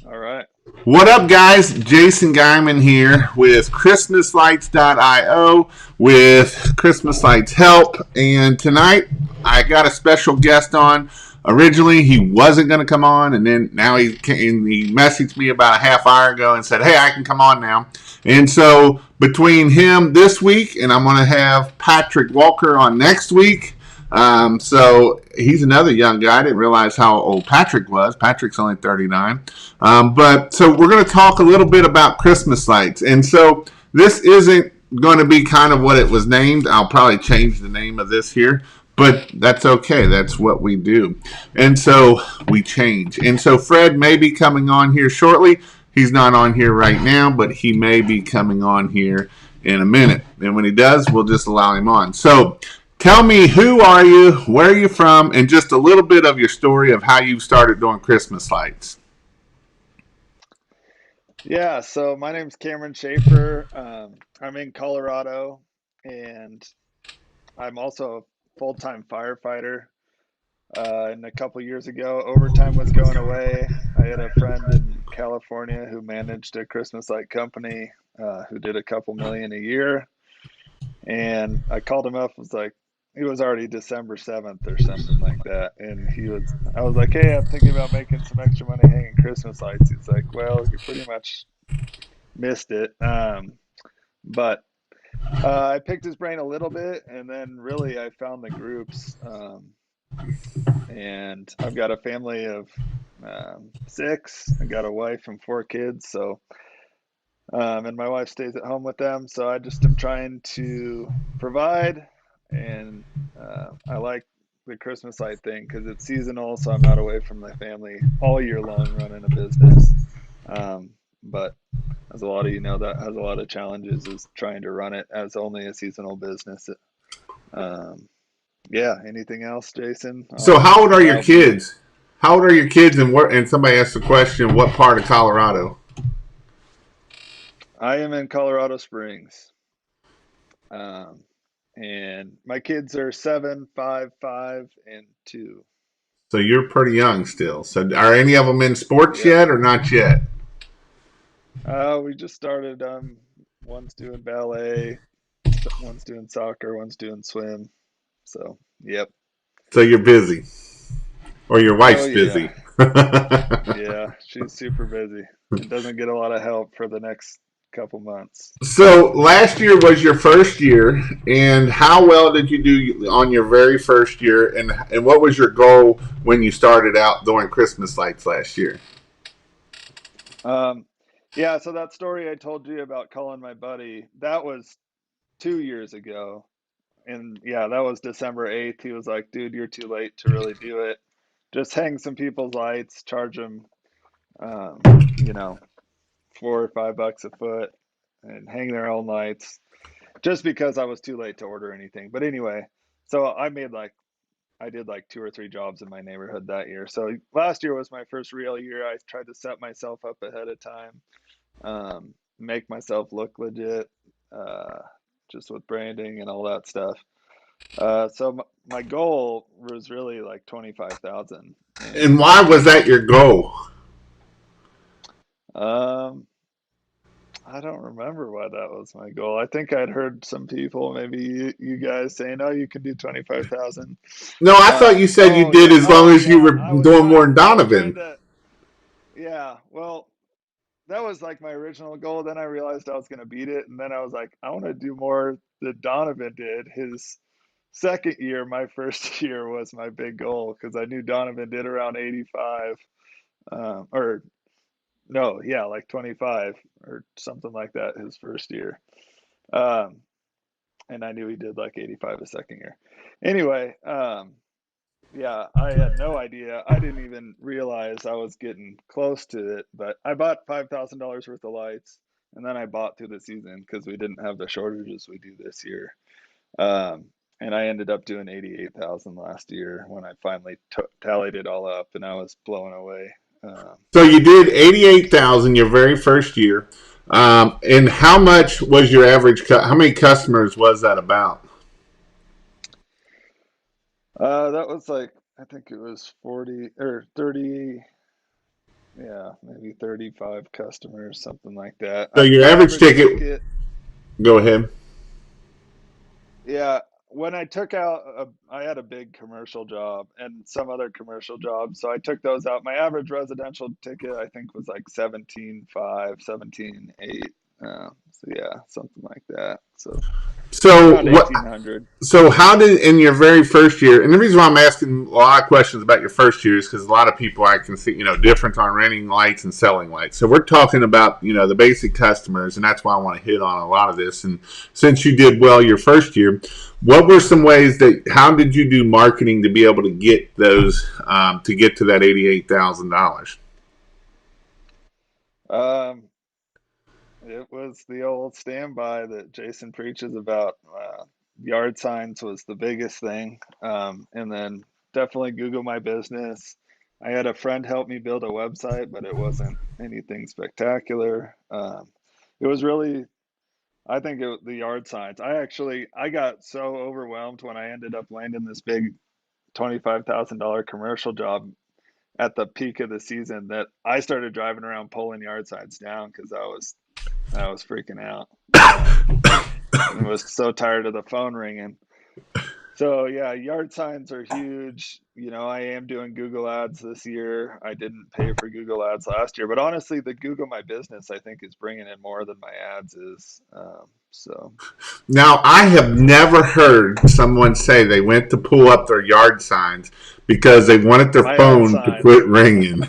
All right. What up, guys? Jason Guyman here with ChristmasLights.io with Christmas Lights Help. And tonight I got a special guest on. Originally, he wasn't going to come on, and then now he messaged me about a half hour ago and said, "Hey, I can come on now." And so between him this week, and I'm going to have Patrick Walker on next week. So he's another young guy. I didn't realize how old Patrick was. Patrick's only 39. But so we're going to talk a little bit about Christmas lights. And so this isn't going to be kind of what it was named. I'll probably change the name of this here, but that's okay. That's what we do. And so we change. And so Fred may be coming on here shortly. He's not on here right now, but he may be coming on here in a minute. And when he does, we'll just allow him on. So tell me, who are you, where are you from, and just a little bit of your story of how you started doing Christmas lights. Yeah, so my name's Cameron Schaefer. I'm in Colorado, and I'm also a full-time firefighter. And a couple years ago, overtime was going away. I had a friend in California who managed a Christmas light company, who did a couple million a year. And I called him up, was like, it was already December 7th or something like that. I was like, hey, I'm thinking about making some extra money hanging Christmas lights. He's like, well, you pretty much missed it. But I picked his brain a little bit, and then really I found the groups. And I've got a family of six. I got a wife and four kids. And my wife stays at home with them. So I just am trying to provide. And I like the Christmas light thing because it's seasonal. So I'm not away from my family all year long running a business. But as a lot of you know, that has a lot of challenges is trying to run it as only a seasonal business. Um, yeah. Anything else, Jason? So how old are your I'll be. kids? How old are your kids? And somebody asked the question, what part of Colorado? I am in Colorado Springs. Um, and my kids are 7, 5, 5, and 2. So you're pretty young still. So are any of them in sports Yep. yet or not yet? We just started. One's doing ballet, one's doing soccer, one's doing swim. So, yep. So you're busy, or your Oh wife's yeah, busy. yeah. She's super busy and doesn't get a lot of help for the next couple months. So last year was your first year, and how well did you do on your very first year? And what was your goal when you started out doing Christmas lights last year? Um, yeah. So that story I told you about calling my buddy, that was 2 years ago. And yeah, that was December 8th. He was like, dude, you're too late to really do it. Just hang some people's lights, charge them, you know, $4 or $5 a foot and hang their own lights just because I was too late to order anything. But anyway, so I did like two or three jobs in my neighborhood that year. So last year was my first real year. I tried to set myself up ahead of time, make myself look legit, uh, just with branding and all that stuff. So my goal was really like 25,000, And and why was that your goal? um, I don't remember why that was my goal. I think I'd heard some people, maybe you guys saying, "Oh, you can do 25,000." No, I thought you said you Oh did yeah, as long oh as you yeah. were doing more than I was trying Donovan. to. Yeah, well, that was like my original goal. Then I realized I was going to beat it, and then I was like, I want to do more that Donovan did. His second year, my first year was my big goal because I knew Donovan did around 85, or no, yeah, like 25 or something like that his first year. Um, and I knew he did like 85 a second year. Anyway, yeah, I had no idea. I didn't even realize I was getting close to it, but I bought $5,000 worth of lights and then I bought through the season because we didn't have the shortages we do this year. Um, and I ended up doing 88,000 last year when I finally tallied it all up and I was blown away. So you did 88,000 your very first year. And how much was your average? How many customers was that about? That was like, I think it was 40 or 30, yeah, maybe 35 customers, something like that. So your My average average ticket, ticket, go ahead. yeah, when I took out, I had a big commercial job and some other commercial jobs, so I took those out. My average residential ticket, I think, was like 17.5, 17.8. So yeah, something like that. So So around what? 1800. So how did in your very first year? And the reason why I'm asking a lot of questions about your first year is because a lot of people I can see, difference on renting lights and selling lights. So we're talking about the basic customers, and that's why I want to hit on a lot of this. And since you did well your first year, what were some ways that how did you do marketing to be able to get those to get to that $88,000? Um, it was the old standby that Jason preaches about. Yard signs was the biggest thing. And then definitely Google My Business. I had a friend help me build a website, but it wasn't anything spectacular. It was really, I think the yard signs. I got so overwhelmed when I ended up landing this big $25,000 commercial job at the peak of the season that I started driving around pulling yard signs down because I was freaking out. And was so tired of the phone ringing. So yeah, yard signs are huge. I am doing Google Ads this year. I didn't pay for Google Ads last year, but honestly, the Google My Business I think is bringing in more than my ads is. So Now, I have never heard someone say they went to pull up their yard signs because they wanted their my ad phone to quit signs, ringing.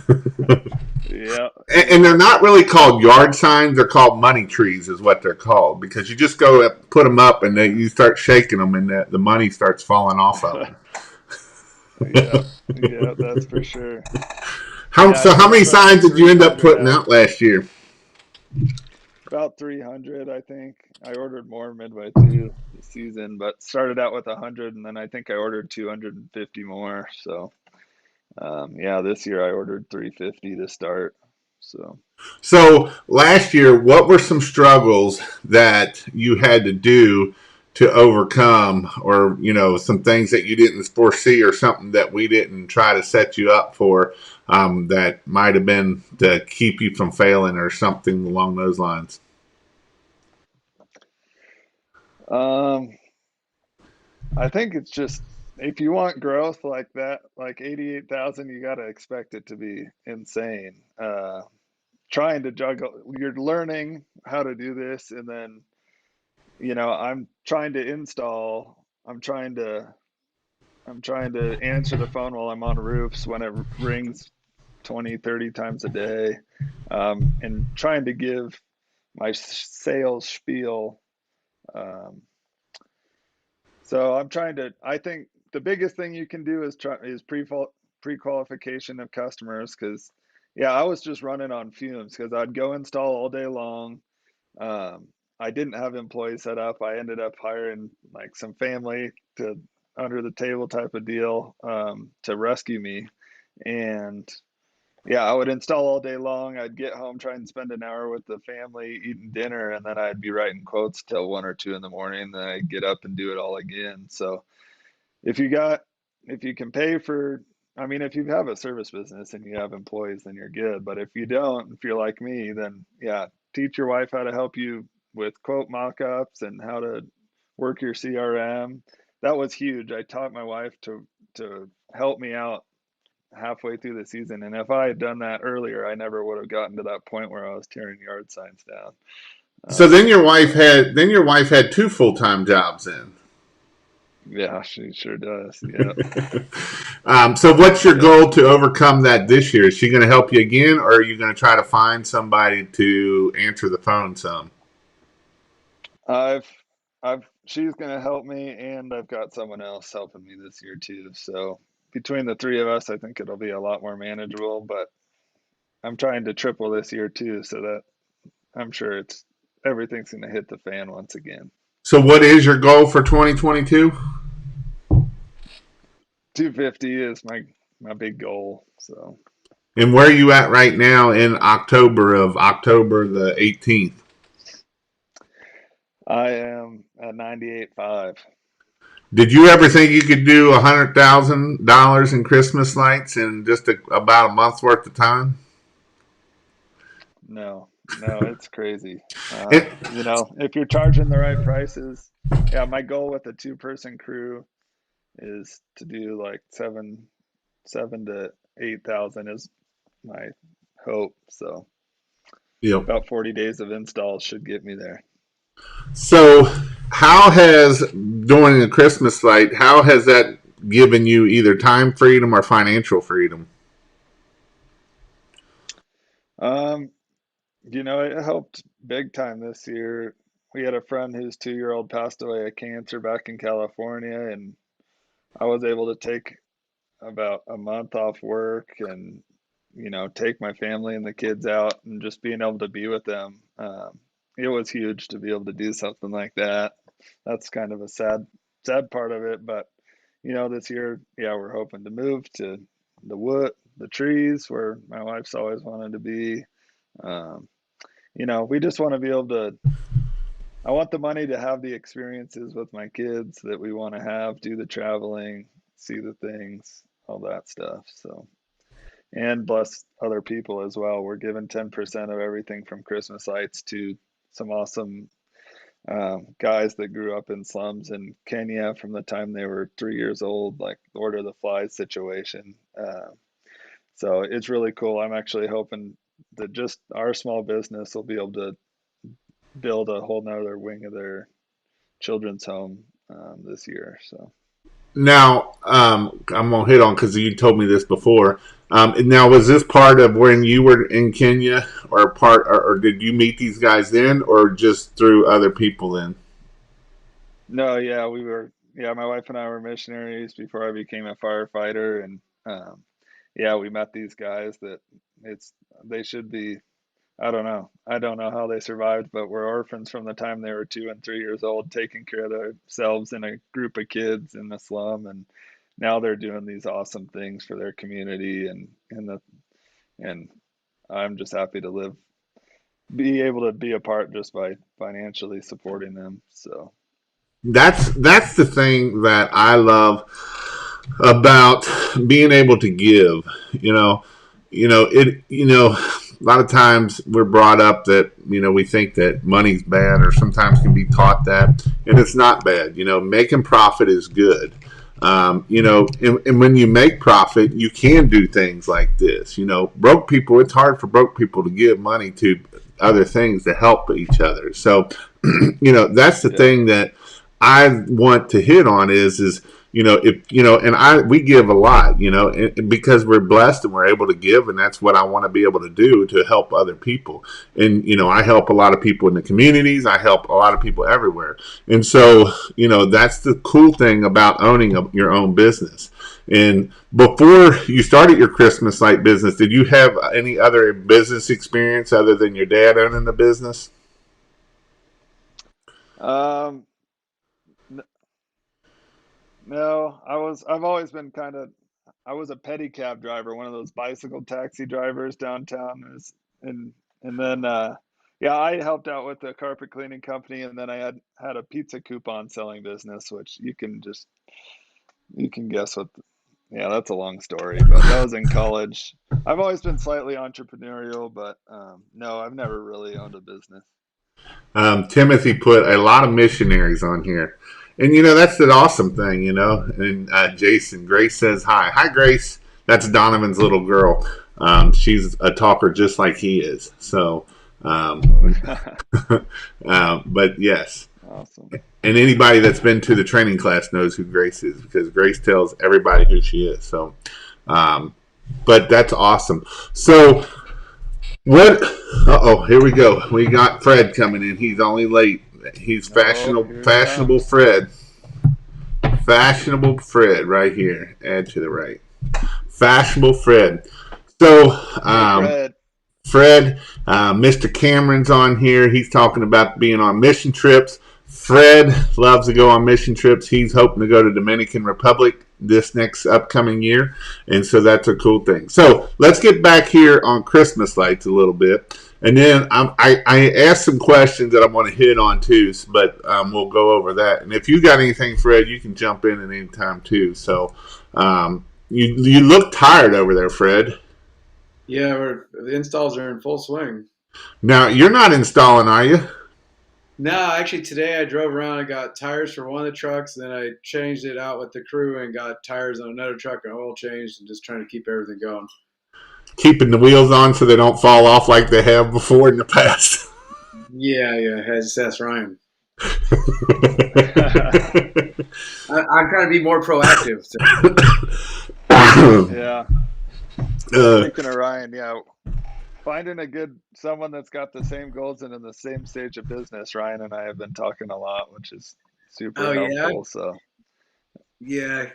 yeah, And they're yeah, not really called yard signs; they're called money trees, is what they're called. Because you just go up, put them up, and then you start shaking them, and the money starts falling off of yeah, them. yeah, that's for sure. How Yeah, I so? think How we're many putting signs did you end up 300 putting out. out last year? About 300, I think. I ordered more midway through the season, but started out with 100, and then I think I ordered 250 more. So, yeah, this year I ordered 350 to start. So, So last year, what were some struggles that you had to do to overcome, or some things that you didn't foresee, or something that we didn't try to set you up for that might have been to keep you from failing, or something along those lines? um, I think it's just if you want growth like that, like 88,000, you got to expect it to be insane. Trying to juggle, you're learning how to do this, and then, I'm trying to install, I'm trying to answer the phone while I'm on roofs when it rings 20, 30 times a day, and trying to give my sales spiel. Um, so I think the biggest thing you can do is pre-qualification of customers because, yeah, I was just running on fumes because I'd go install all day long. Um, I didn't have employees set up. I ended up hiring like some family to under the table type of deal to rescue me. And yeah, I would install all day long. I'd get home, try and spend an hour with the family eating dinner, and then I'd be writing quotes till 1 or 2 in the morning. Then I'd get up and do it all again. So if you got, if you can pay for, I mean, if you have a service business and you have employees, then you're good. But if you don't, if you're like me, then yeah, teach your wife how to help you with quote mock-ups and how to work your CRM. That was huge. I taught my wife to help me out halfway through the season, and if I had done that earlier, I never would have gotten to that point where I was tearing yard signs down. So So then your wife had two full time jobs then. yeah, she sure does. Yeah, So what's your yeah. goal to overcome that this year? Is she going to help you again, or are you going to try to find somebody to answer the phone some? I've she's gonna help me, and I've got someone else helping me this year too. So between the three of us, I think it'll be a lot more manageable. But I'm trying to triple this year too, so that I'm sure it's everything's gonna hit the fan once again. So what is your goal for 2022? 250 is my big goal. So And where are you at right now in October the 18th? I am at 98.5. Did you ever think you could do $100,000 in Christmas lights in just about a month's worth of time? no, it's crazy. It, If you're charging the right prices, yeah, my goal with a two-person crew is to do like seven to 8,000 is my hope. So you know, about 40 days of installs should get me there. so how has during a Christmas light, how has that given you either time freedom or financial freedom? Um, it helped big time this year. We had a friend whose 2-year-old passed away of cancer back in California, and I was able to take about a month off work and take my family and the kids out and just being able to be with them. It was huge to be able to do something like that. That's kind of a sad part of it, but this year, yeah, we're hoping to move to the trees where my wife's always wanted to be. um, we just want to be able to, I want the money to have the experiences with my kids that we want to have, do the traveling, see the things, all that stuff. So, and bless other people as well. We're giving 10% of everything from Christmas lights to some awesome guys that grew up in slums in Kenya from the time they were 3 years old, like Lord of the Flies situation. So it's really cool. I'm actually hoping that just our small business will be able to build a whole nother wing of their children's home this year. So Now, I'm gonna hit on because you told me this before. Now, was this part of when you were in Kenya, or did you meet these guys then, or just through other people then? no, yeah, yeah, my wife and I were missionaries before I became a firefighter, and yeah, we met these guys that it's they should be. I don't know. I don't know how they survived, but were orphans from the time they were 2 and 3 years old, taking care of themselves in a group of kids in the slum, and now they're doing these awesome things for their community, and I'm just happy to be able to be a part just by financially supporting them. So That's the thing that I love about being able to give. You know, it. A lot of times we're brought up that we think that money's bad, or sometimes can be taught that, and it's not bad. Making profit is good. And when you make profit, you can do things like this. Broke people. It's hard for broke people to give money to other things to help each other. So, that's the yeah, thing that I want to hit on is if and we give a lot, and because we're blessed and we're able to give, and that's what I want to be able to do to help other people. And I help a lot of people in the communities. I help a lot of people everywhere. And so that's the cool thing about owning your own business. And before you started your Christmas light business, did you have any other business experience other than your dad owning the business? um, no, I've always been kind of, I was a pedicab driver, one of those bicycle taxi drivers downtown. And then yeah, I helped out with the carpet cleaning company, and then I had a pizza coupon selling business, which you can guess yeah, that's a long story, but that was in college. I've always been slightly entrepreneurial, but no, I've never really owned a business. Timothy put a lot of missionaries on here. And that's the awesome thing, And Jason, Grace says hi. Hi, Grace. That's Donovan's little girl. She's a talker just like he is. So, but yes. Awesome. And anybody that's been to the training class knows who Grace is, because Grace tells everybody who she is. So, um, but that's awesome. So, what? Oh, here we go. We got Fred coming in. He's only late. He's Oh, fashionable. here it Fashionable comes. Fred. Fashionable Fred, right here. Add to the right. Fashionable Fred. So, Hey, Fred. Fred, Mr. Cameron's on here. He's talking about being on mission trips. Fred loves to go on mission trips. He's hoping to go to Dominican Republic this next upcoming year, and so that's a cool thing. So let's get back here on Christmas lights a little bit, and then I asked some questions that I want to hit on too, but we'll go over that. And if you got anything, Fred, you can jump in at any time too. So you look tired over there, Fred. Yeah, the installs are in full swing. Now you're not installing, are you? No, actually, today I drove around and got tires for one of the trucks. Then I changed it out with the crew and got tires on another truck and oil changed and just trying to keep everything going. Keeping the wheels on so they don't fall off like they have before in the past. Yeah, yeah, that's Ryan. I'm trying to be more proactive. So. Yeah. uh, Speaking of Ryan, yeah, finding a good someone that's got the same goals and in the same stage of business. Ryan and I have been talking a lot, which is super Oh yeah, helpful. So yeah.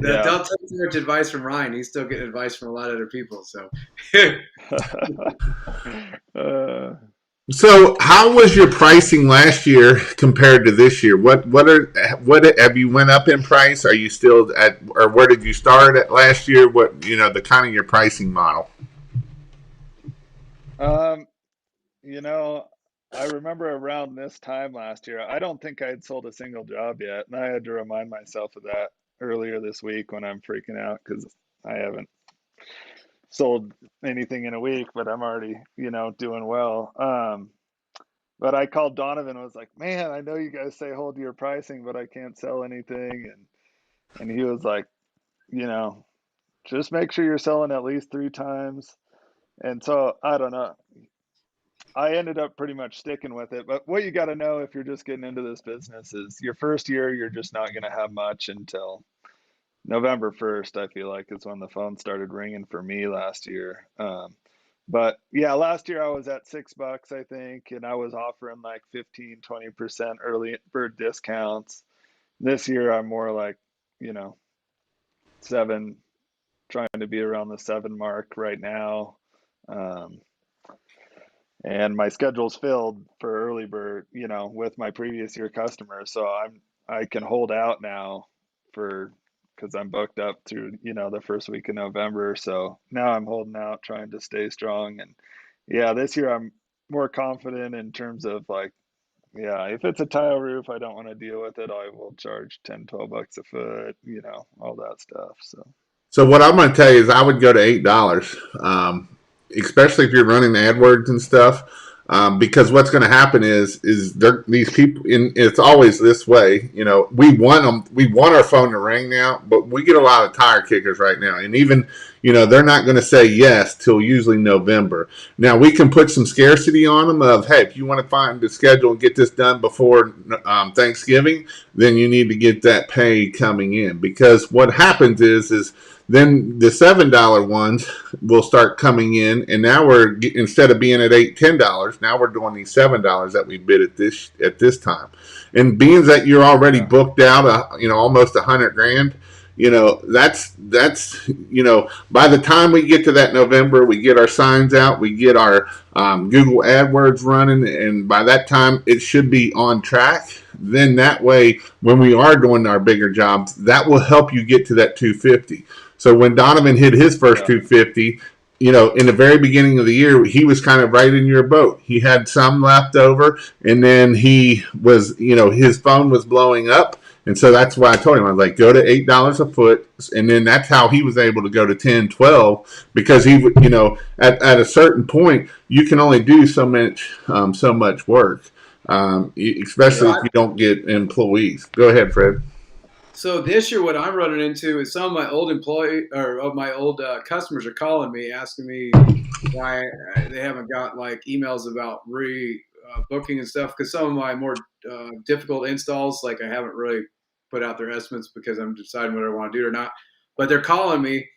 yeah. Don't take too much advice from Ryan. He's still getting advice from a lot of other people. So. uh, so, how was your pricing last year compared to this year? What have you went up in price? Are you still at, or where did you start at last year? What the kind of your pricing model? um, you know, I remember around this time last year, I don't think I had sold a single job yet, and I had to remind myself of that earlier this week when I'm freaking out because I haven't sold anything in a week, but I'm already, doing well. But I called Donovan and was like, "Man, I know you guys say hold your pricing, but I can't sell anything." And he was like, you know, "Just make sure you're selling at least 3 times." And so I don't know. I ended up pretty much sticking with it. But what you got to know if you're just getting into this business is your first year, you're just not going to have much until November 1st, I feel like is when the phone started ringing for me last year. But yeah, last year I was at $6, I think, and I was offering like 15, 20% early bird discounts. This year I'm more like, you know, seven, trying to be around the seven mark right now. Um, and my schedule's filled for early bird, with my previous year customers. So I can hold out now for because I'm booked up through, the first week of November. So now I'm holding out, trying to stay strong. And yeah, this year I'm more confident in terms of like, yeah, if it's a tile roof, I don't want to deal with it. I will charge 10, $12 a foot, all that stuff. So So what I'm going to tell you is I would go to $8, especially if you're running AdWords and stuff, because what's going to happen is these people. It's always this way. We want them. We want our phone to ring now, but we get a lot of tire kickers right now, and even they're not going to say yes till usually November. Now we can put some scarcity on them of, hey, if you want to find the schedule and get this done before Thanksgiving, then you need to get that pay coming in, because what happens is then the $7 ones will start coming in, and now we're, instead of being at $8, $10, now we're doing these $7 that we bid at this time. And being that you're already yeah, booked out, almost 100 grand, that's by the time we get to that November, we get our signs out, we get our Google AdWords running, and by that time it should be on track. Then that way, when we are doing our bigger jobs, that will help you get to that 250. So when Donovan hit his first yeah, 250, in the very beginning of the year, he was kind of right in your boat. He had some left over, and then he was, his phone was blowing up. And so that's why I told him, I was like, go to $8 a foot. And then that's how he was able to go to 10, 12, because he would, at a certain point, you can only do so much work, especially yeah, if you don't get employees. Go ahead, Fred. So this year, what I'm running into is some of my old employee or of my old customers are calling me, asking me why they haven't got like emails about re booking and stuff. Because some of my more difficult installs, like I haven't really put out their estimates because I'm deciding whether I want to do it or not. But they're calling me,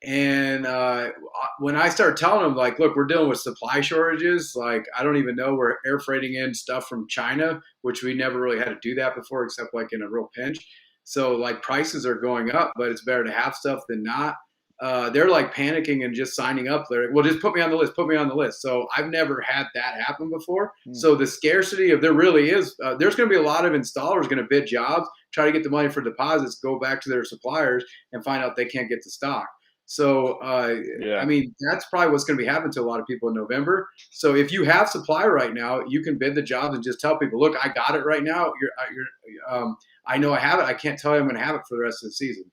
and when I start telling them, like, look, we're dealing with supply shortages. Like, I don't even know we're air freighting in stuff from China, which we never really had to do that before, except like in a real pinch. So like prices are going up, but it's better to have stuff than not. They're like panicking and just signing up. They're like, well, just put me on the list. Put me on the list. So I've never had that happen before. mm, So the scarcity of there really is. There's going to be a lot of installers going to bid jobs, try to get the money for deposits, go back to their suppliers, and find out they can't get the stock. So, I yeah, mean, that's probably what's going to be happening to a lot of people in November. So, if you have supply right now, you can bid the jobs and just tell people, "Look, I got it right now. I know I have it. I can't tell you I'm going to have it for the rest of the season."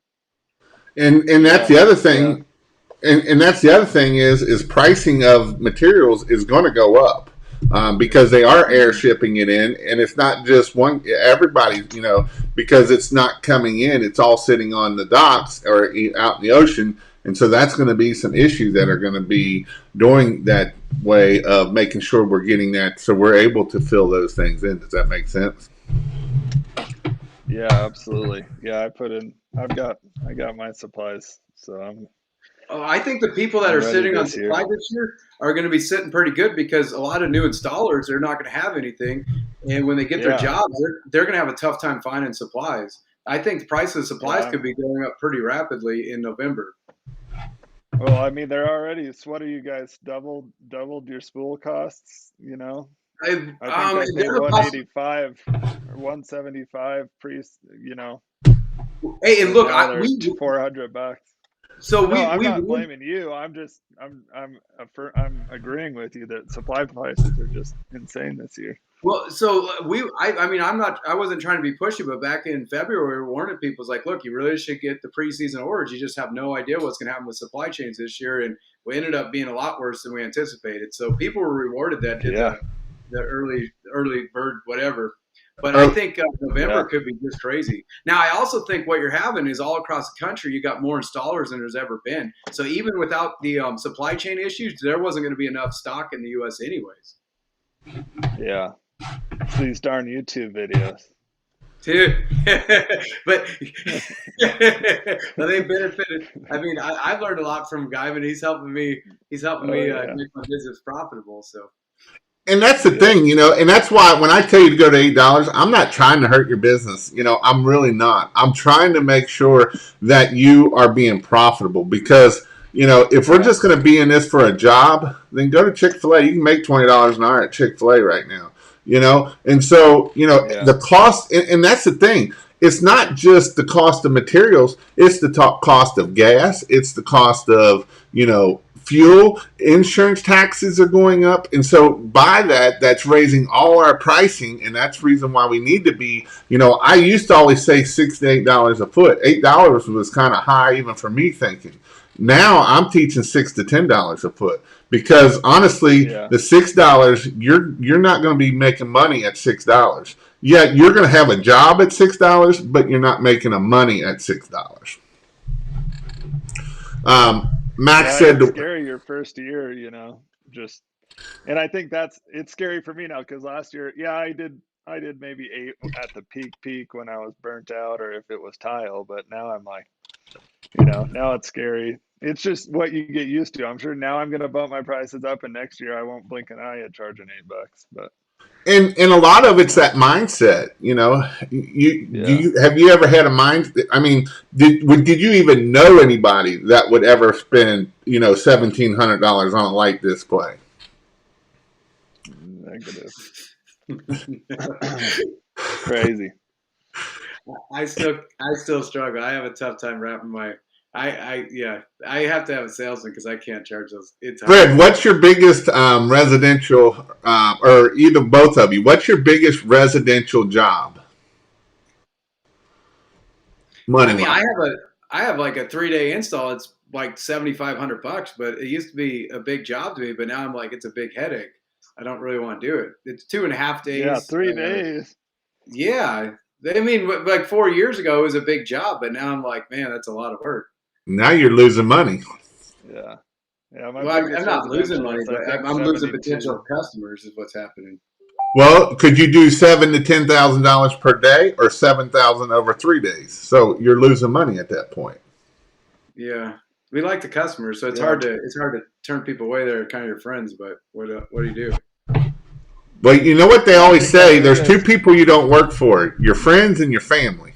And that's yeah, the other yeah, thing, and that's the other thing is pricing of materials is going to go up. because they are air shipping it in, and it's not just one. Everybody, because it's not coming in; it's all sitting on the docks or out in the ocean, and so that's going to be some issues that are going to be doing that way of making sure we're getting that, so we're able to fill those things in. Does that make sense? Yeah, absolutely. Yeah, I got my supplies, so Oh, I think the people that I'm are ready sitting on this year. supply this year are going to be sitting pretty good because a lot of new installers they're not going to have anything, and when they get their Yeah, jobs, they're going to have a tough time finding supplies. I think the price of supplies yeah. could be going up pretty rapidly in November. Well, I mean, they're already. So what are you guys doubled your spool costs? I think I paid There's a possi 185 or 175 pre. You know, Hey, and and look, now they're $400. so No, we I'm we not blaming you. I'm agreeing with you that supply prices are just insane this year. Well, so I mean, I wasn't trying to be pushy, but back in February, we were warning people, it's like, look, you really should get the preseason orders. You just have no idea what's going to happen with supply chains this year. And we ended up being a lot worse than we anticipated. So people were rewarded that did Yeah, the early bird, whatever. But I Oh, think November yeah, could be just crazy. Now, I also think what you're having is all across the country, you got more installers than there's ever been. So even without the supply chain issues, there wasn't going to be enough stock in the U.S. anyways. yeah. It's these darn YouTube videos. Too. But well, they benefited. I mean, I've learned a lot from Guyman. He's helping me. He's helping Oh me yeah, make my business profitable. So and that's the yeah, thing, and that's why when I tell you to go to $8, I'm not trying to hurt your business. I'm really not. I'm trying to make sure that you are being profitable because if we're yeah, just going to be in this for a job, then go to Chick-fil-A. You can make $20 an hour at Chick-fil-A right now. And so yeah, the cost, and that's the thing. It's not just the cost of materials; it's the cost of gas. It's the cost of fuel, insurance, taxes are going up, and so by that's raising all our pricing, and that's the reason why we need to be. I used to always say $6 to $8 a foot. $8 was kind of high even for me thinking. Now I'm teaching $6 to $10 a foot because honestly, yeah, the $6 you're not going to be making money at $6. Yet you're going to have a job at $6, but you're not making a money at $6. Max yeah. said, It's scary your first year, just, and I think it's scary for me now because last year, yeah, I did maybe 8 at the peak when I was burnt out, or if it was tile, but now I'm like, now it's scary. It's just what you get used to. I'm sure now I'm gonna bump my prices up, and next year I won't blink an eye at charging $8. But and a lot of it's that mindset. yeah, Have you ever had a mind? I mean, did you even know anybody that would ever spend $1,700 on a light display? negative. Crazy. I still struggle. I have a tough time wrapping my. Yeah. I have to have a salesman because I can't charge those. It's hard. Fred, what's your biggest residential, or either both of you? What's your biggest residential job, money I mean, wise? I have like a 3 day install. It's like $7,500, but it used to be a big job to me. But now I'm like, it's a big headache. I don't really want to do it. It's 2.5 days. Yeah, 3 days. Yeah, I mean, like 4 years ago, it was a big job, but now I'm like, man, that's a lot of work. Now you're losing money. Yeah, yeah. My Well, I'm biggest not losing residential money, is I but think I'm losing potential 72. customers. Is what's happening. Well, could you do $7,000 to $10,000 per day, or 7,000 over 3 days? So you're losing money at that point. Yeah, we like the customers, so Yeah, it's hard to turn people away. They're kind of your friends, but what do you do? Well, you know what they yeah. I always think that's say: it. there's two people you don't work for, your friends and your family.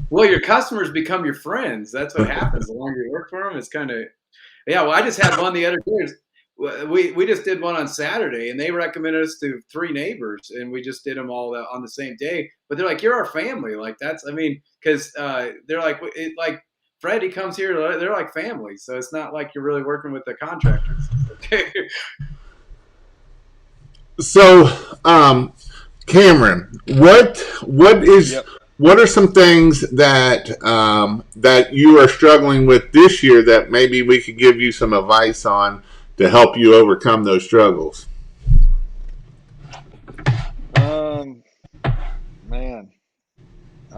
Well, your customers become your friends. That's what happens. The longer you work for them, it's kind of yeah. Well, I just had one the other day. We just did one on Saturday, and they recommended us to 3 neighbors, and we just did them all on the same day. But they're like, "You're our family." Like that's, I mean, because they're like, like Freddie comes here. They're like family, so it's not like you're really working with the contractors. So, Cameron, what is Yep. what are some things that you are struggling with this year that maybe we could give you some advice on to help you overcome those struggles?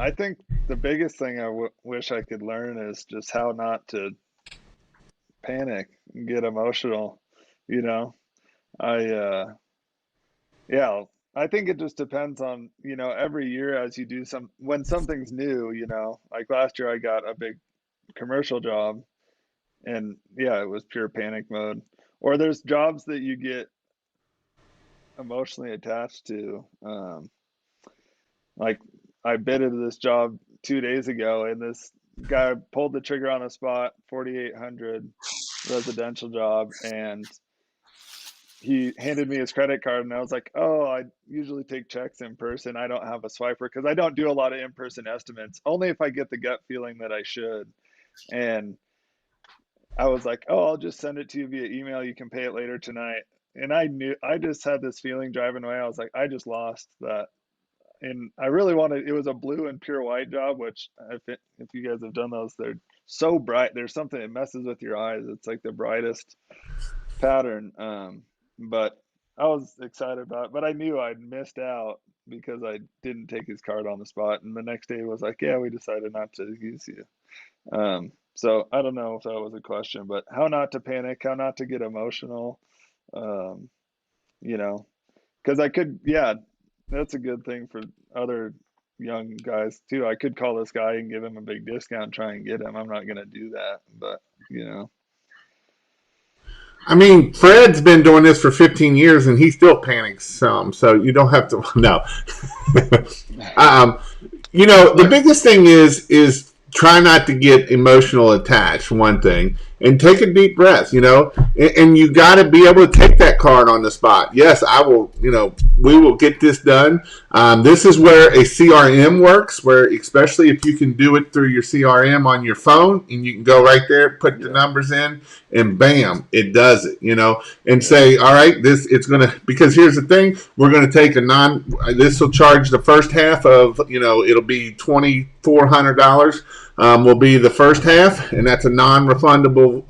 I think the biggest thing I wish I could learn is just how not to panic and get emotional. You know, I yeah, I think it just depends on, every year as you do when something's new, like last year I got a big commercial job and yeah, it was pure panic mode. Or there's jobs that you get emotionally attached to. Like I bid into this job 2 days ago and this guy pulled the trigger on the spot, 4,800 residential job, and he handed me his credit card and I was like, "Oh, I usually take checks in person. I don't have a swiper because I don't do a lot of in-person estimates. Only if I get the gut feeling that I should." And I was like, "Oh, I'll just send it to you via email. You can pay it later tonight." And I just had this feeling driving away. I was like, I just lost that. And I really wanted, it was a blue and pure white job, which if you guys have done those, they're so bright. There's something that messes with your eyes. It's like the brightest pattern. But I was excited about it, but I knew I'd missed out because I didn't take his card on the spot. And the next day was like, yeah, we decided not to use you. So I don't know if that was a question, but how not to panic, how not to get emotional, um, you know, because I could, yeah, that's a good thing for other young guys too. I could call this guy and give him a big discount, try and get him. I'm not going to do that, but you know, I mean, Fred's been doing this for 15 years and he still panics some, so you don't have to. No. um, the biggest thing is try not to get emotional attached. One thing, and take a deep breath. And you got to be able to take that card on the spot. Yes, I will. We will get this done. This is where a CRM works, where especially if you can do it through your CRM on your phone, and you can go right there, put the yeah, numbers in, and bam, it does it. And yeah, say, all right, this it's gonna, because here's the thing, we're gonna take a non. This will charge the first half of, it'll be $2,400. Will be the first half, and that's a non-refundable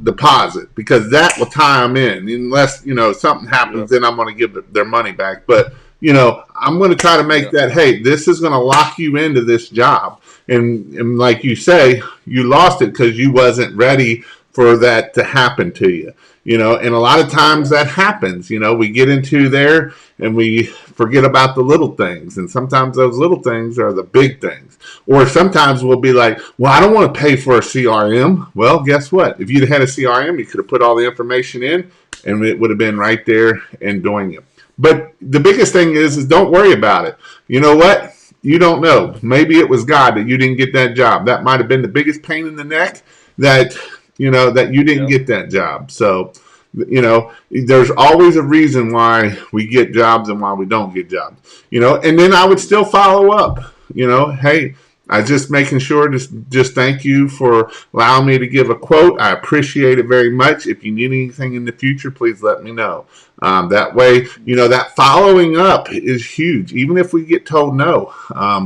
deposit, because that will tie them in unless something happens. yep, Then I'm going to give their money back. But I'm going to try to make yep, that. Hey, this is going to lock you into this job, and like you say, you lost it because you wasn't ready for that to happen to you. And a lot of times yeah, that happens. We get into there and we forget about the little things, and sometimes those little things are the big things. Or sometimes we'll be like, well, I don't want to pay for a CRM. Well, guess what? If you'd had a CRM, you could have put all the information in and it would have been right there and doing it. But the biggest thing is don't worry about it. You know what? You don't know. Maybe it was God that you didn't get that job. That might have been the biggest pain in the neck, that that you didn't yep, get that job. So there's always a reason why we get jobs and why we don't get jobs. And then I would still follow up. Hey, I just making sure to just thank you for allowing me to give a quote. I appreciate it very much. If you need anything in the future, please let me know. That way, hmm, that following up is huge, even if we get told no,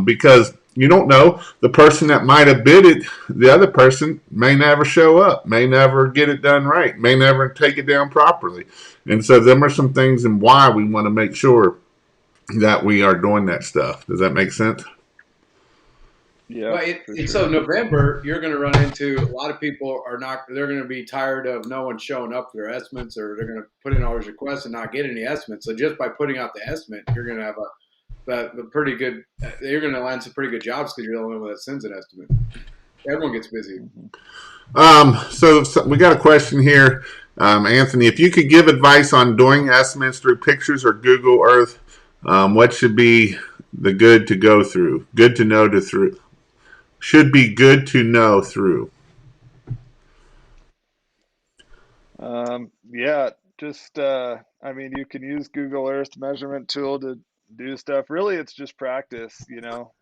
because you don't know, the person that might have bid it, the other person may never show up, may never get it done right, may never take it down properly. And so them are some things and why we want to make sure that we are doing that stuff. Does that make sense? yep, Well, for and so sure. November, you're going to run into a lot of people are not. They're going to be tired of no one showing up for their estimates, or they're going to put in all these requests and not get any estimates. So just by putting out the estimate, you're going to have the pretty good. You're going to land some pretty good jobs because you're the only one that sends an estimate. Everyone gets busy. Hmm. So we got a question here, Anthony. If you could give advice on doing estimates through pictures or Google Earth, what should be the good to go through? Good to know to through should be good to know through. Yeah, just I mean, you can use Google Earth measurement tool to do stuff. Really, it's just practice,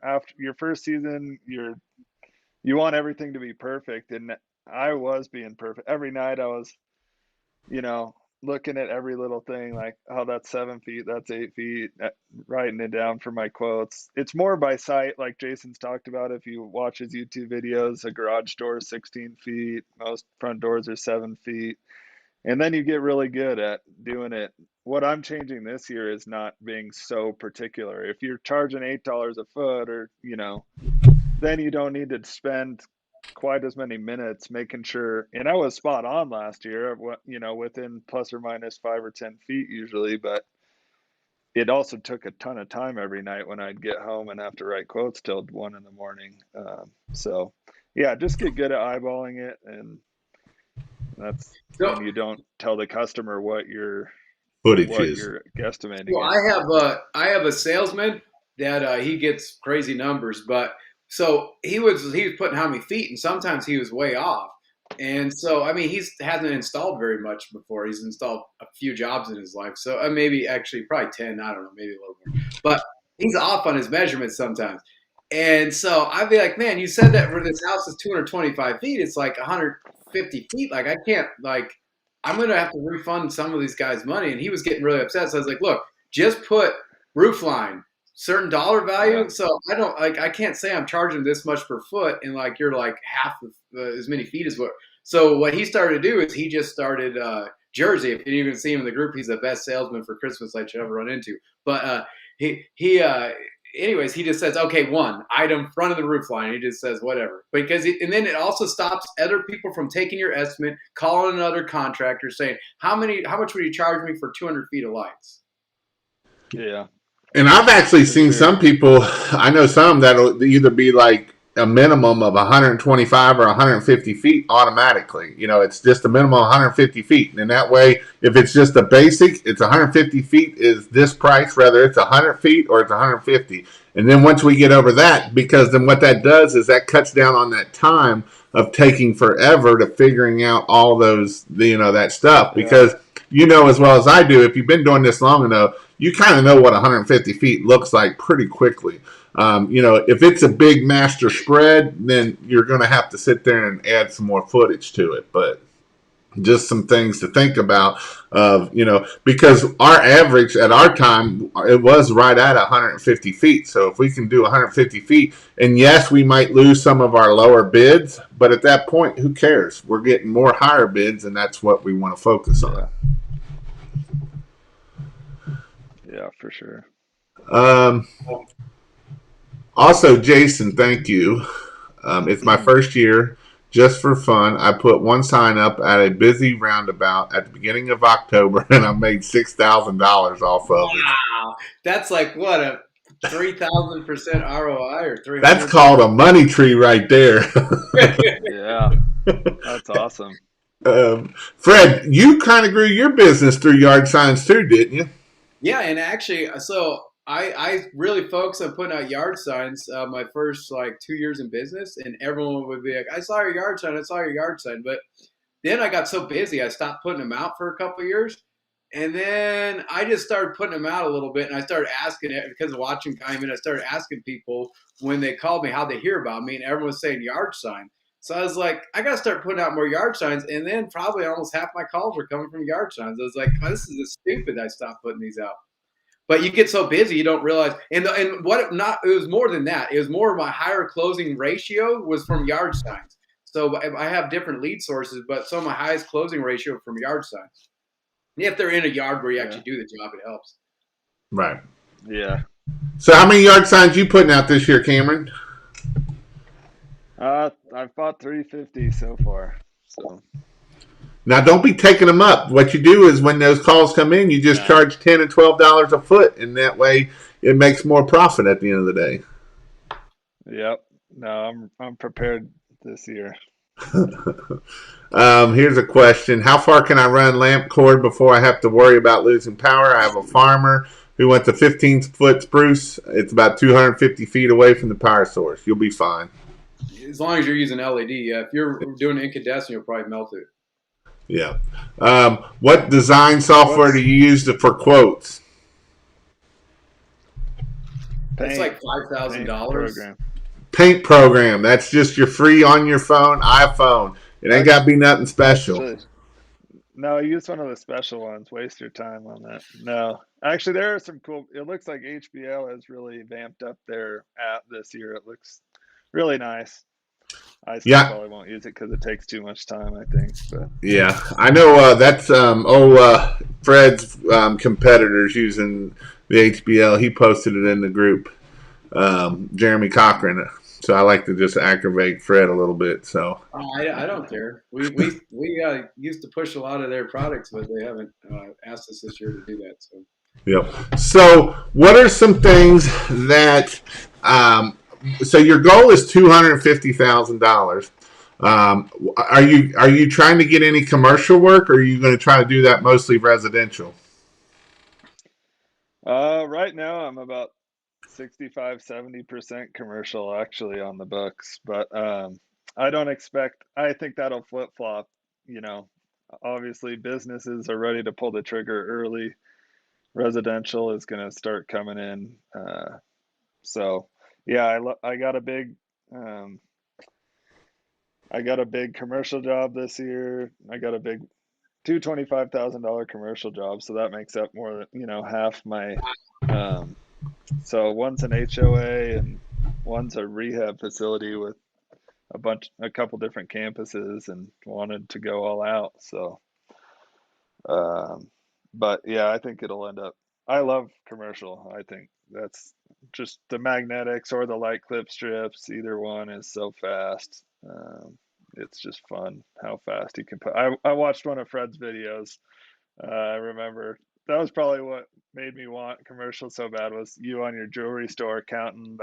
After your first season, you want everything to be perfect, and I was being perfect. Every night I was, you know, looking at every little thing like, oh, that's 7 feet, that's 8 feet, writing it down for my quotes. It's more by sight, like Jason's talked about. If you watch his YouTube videos, a garage door is 16 feet, most front doors are 7 feet. And then you get really good at doing it what I'm changing this year is not being so particular. If you're charging $8 a foot, or then you don't need to spend quite as many minutes making sure. And I was spot on last year, within plus or minus 5 or 10 feet usually, but it also took a ton of time every night when I'd get home and have to write quotes till 1 in the morning. So yeah, just get good at eyeballing it, and So, and you don't tell the customer Footage what is. you're guesstimating well, it. I have a salesman that he gets crazy numbers, but so he was putting how many feet, and sometimes he was way off. And so I mean he's hasn't installed very much before. He's installed a few jobs in his life, so maybe actually probably 10. I don't know, maybe a little more, but he's off on his measurements sometimes. And so I'd be like, man, you said that for this house is 225 feet. It's like 150 feet. Like I can't like I'm gonna have to refund some of these guys money. And he was getting really upset. So I was like, look, just put roof line, certain dollar Yeah, value. So I don't like I can't say I'm charging this much per foot and like you're like half of as many feet as what. So what he started to do is he just started Jersey. If you even see him in the group, he's the best salesman for Christmas lights you ever run into. But he anyways, he just says, okay, one item front of the roof line. He just says whatever, and then it also stops other people from taking your estimate, calling another contractor saying, how much would you charge me for 200 feet of lights? yeah, And I've actually for seen sure. some people, I know some that'll either be like a minimum of 125 or 150 feet automatically. It's just a minimum of 150 feet. And that way, if it's just a basic, it's 150 feet is this price, whether it's 100 feet or it's 150. And then once we get over that, because then what that does is that cuts down on that time of taking forever to figuring out all those, that stuff. Yeah, Because as well as I do, if you've been doing this long enough, you kind of know what 150 feet looks like pretty quickly. If it's a big master spread, then you're going to have to sit there and add some more footage to it. But just some things to think about because our average at our time, it was right at 150 feet. So if we can do 150 feet, and yes, we might lose some of our lower bids, but at that point, who cares? We're getting more higher bids, and that's what we want to focus on. yeah, yeah, for sure. Um, Also, Jason, thank you. It's my first year. Just for fun, I put one sign up at a busy roundabout at the beginning of October, and I made $6,000 off of it. Wow, that's like what a 3,000% ROI or That's 300. called a money tree right there. Yeah, that's awesome. Fred, you kind of grew your business through yard signs too, didn't you? Yeah, and actually, so I really focused on putting out yard signs my first like 2 years in business, and everyone would be like, "I saw your yard sign, I saw your yard sign." But then I got so busy, I stopped putting them out for a couple of years, and then I just started putting them out a little bit, and I started asking it because of watching. I mean, I started asking people when they called me how they hear about me, and everyone was saying yard sign. So I was like, I got to start putting out more yard signs, and then probably almost half my calls were coming from yard signs. I was like, oh, this is just stupid. I stopped putting these out. But you get so busy, you don't realize. And what it was more than that. It was more of my higher closing ratio was from yard signs. So I have different lead sources, but some of my highest closing ratio from yard signs. If they're in a yard where you Yeah, actually do the job, it helps. Right. yeah. So, how many yard signs you putting out this year, Cameron? I've bought 350 so far. So Now, don't be taking them up. What you do is when those calls come in, you just no, charge $10 and $12 a foot, and that way it makes more profit at the end of the day. yep. No, I'm prepared this year. Here's a question. How far can I run lamp cord before I have to worry about losing power? I have a farmer who wants a 15-foot spruce. It's about 250 feet away from the power source. You'll be fine. As long as you're using LED. Yeah, if you're doing incandescent, you'll probably melt it. Yeah. What design software do What's you use for quotes? It's paint like $5,000. program? Paint program. That's just your free on your phone, iPhone. It ain't got to be nothing special. Actually, no, use one of the special ones. Waste your time on that. No, actually, there are some cool. It looks like HBL has really vamped up their app this year. It looks really nice. I still Yeah, probably won't use it because it takes too much time, I think. But yeah. I know that's Fred's competitors using the HBL. He posted it in the group. Jeremy Cochran. So I like to just aggravate Fred a little bit. So I don't care. We used to push a lot of their products, but they haven't asked us this year to do that. So yep. So what are some things that so your goal is $250,000. Are you trying to get any commercial work, or are you going to try to do that mostly residential? right now I'm about 65, 70% commercial actually on the books, but I don't expect, I think that'll flip flop. You know, obviously businesses are ready to pull the trigger early. Residential is going to start coming in. So yeah, I got a big, um, I got a big commercial job this year. I got a big two $25,000 commercial jobs, so that makes up more than, half my. Um, so one's an HOA and one's a rehab facility with a couple different campuses, and wanted to go all out. So, um, but yeah, I think it'll end up. I love commercial. I think that's just the magnetics or the light clip strips. Either one is so fast. It's just fun how fast he can put. I watched one of Fred's videos. I remember that was probably what made me want commercial so bad, was you on your jewelry store counting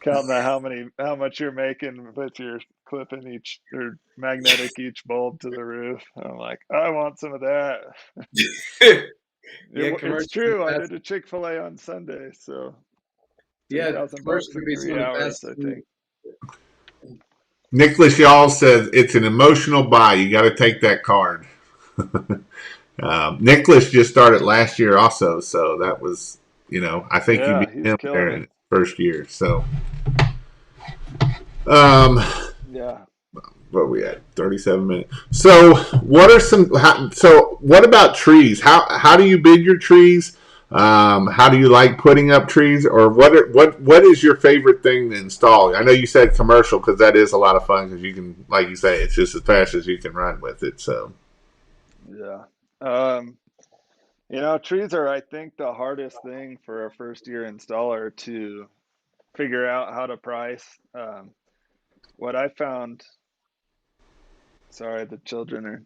how much you're making with your clipping each or magnetic each bulb to the roof. I'm like, I want some of that. yeah, It's commercials are true. the I best. did a Chick-fil-A on Sunday, so Yeah, $3,000 commercials can in be some of the 3 hours, best. I think. Nicholas Y'all says it's an emotional buy. You got to take that card. Nicholas just started last year also, so that was, I think you Yeah, beat he's him killing there it. in first year. So, um, Yeah. what are we at? 37 minutes. So, what are some? So, what about trees? How do you bid your trees? How do you like putting up trees, or what is your favorite thing to install? I know you said commercial because that is a lot of fun because you can, like you say, it's just as fast as you can run with it. So, Yeah. Um, trees are, I think, the hardest thing for a first year installer to figure out how to price. What I found, sorry, the children are,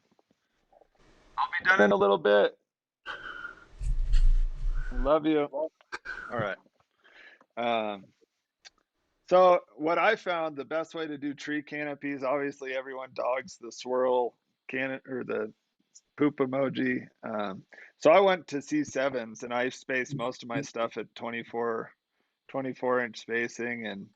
I'll be done in a little bit. I love you. All right. Um, so what I found the best way to do tree canopies, obviously everyone dogs the swirl can or the poop emoji. So I went to C7s and I spaced most of my stuff at 24-inch spacing,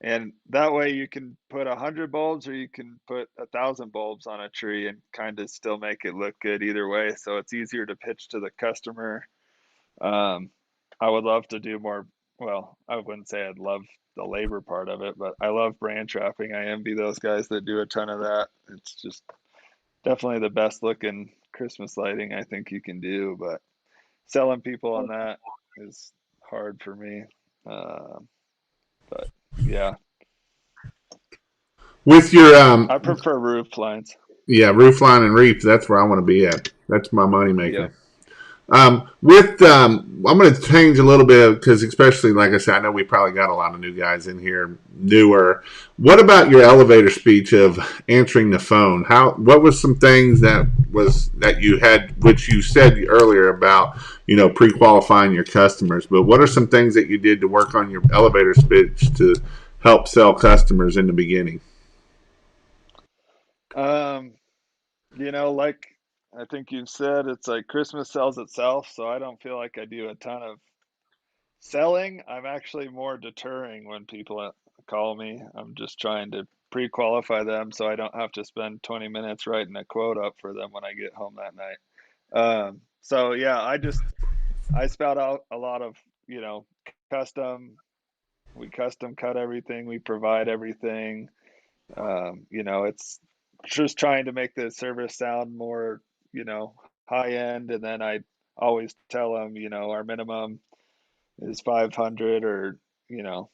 and that way you can put 100 bulbs or you can put 1,000 bulbs on a tree and kind of still make it look good either way. So it's easier to pitch to the customer. Um, I would love to do more. Well, I wouldn't say I'd love the labor part of it, but I love branch wrapping. I envy those guys that do a ton of that. It's just definitely the best looking Christmas lighting I think you can do, but selling people on that is hard for me. Um, but yeah, with your I prefer roof lines. yeah, roof line and reef, that's where I want to be at. That's my money Yep. maker. I'm going to change a little bit because, especially like I said, I know we probably got a lot of new guys in here, newer. What about your elevator speech of answering the phone? What was some things that you had, which you said earlier about, pre-qualifying your customers? But what are some things that you did to work on your elevator speech to help sell customers in the beginning? Um, like I think you've said, it's like Christmas sells itself, so I don't feel like I do a ton of selling. I'm actually more deterring when people call me. I'm just trying to pre-qualify them so I don't have to spend 20 minutes writing a quote up for them when I get home that night. So yeah, I spout out a lot of, you know, custom. We custom cut everything. We provide everything. It's just trying to make the service sound more, high end. And then I always tell them, our minimum is 500, or, you know,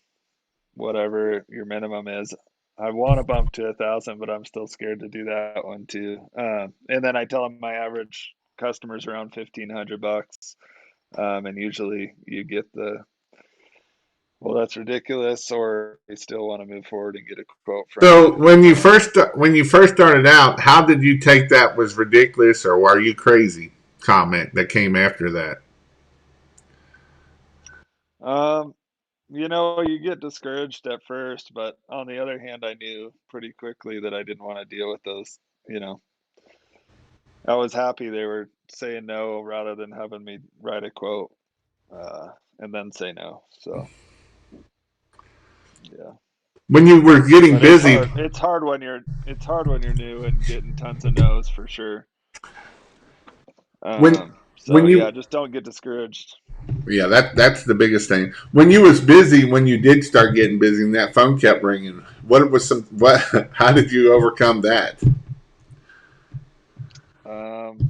whatever your minimum is. I want to bump to 1,000, but I'm still scared to do that one too. And then I tell them my average customer's around $1,500, and usually you get the, well, that's ridiculous, or they still want to move forward and get a quote from So you. when you first started out, how did you take that was ridiculous or are you crazy comment that came after that? Um, you get discouraged at first, but on the other hand, I knew pretty quickly that I didn't want to deal with those. You know, I was happy they were saying no rather than having me write a quote, and then say no. So yeah, When you were getting but it's busy, hard. It's hard when you're new and getting tons of no's for sure. when So when yeah, you just don't get discouraged. yeah, that's the biggest thing. When you was busy, when you did start getting busy and that phone kept ringing, what was some what how did you overcome that? Um,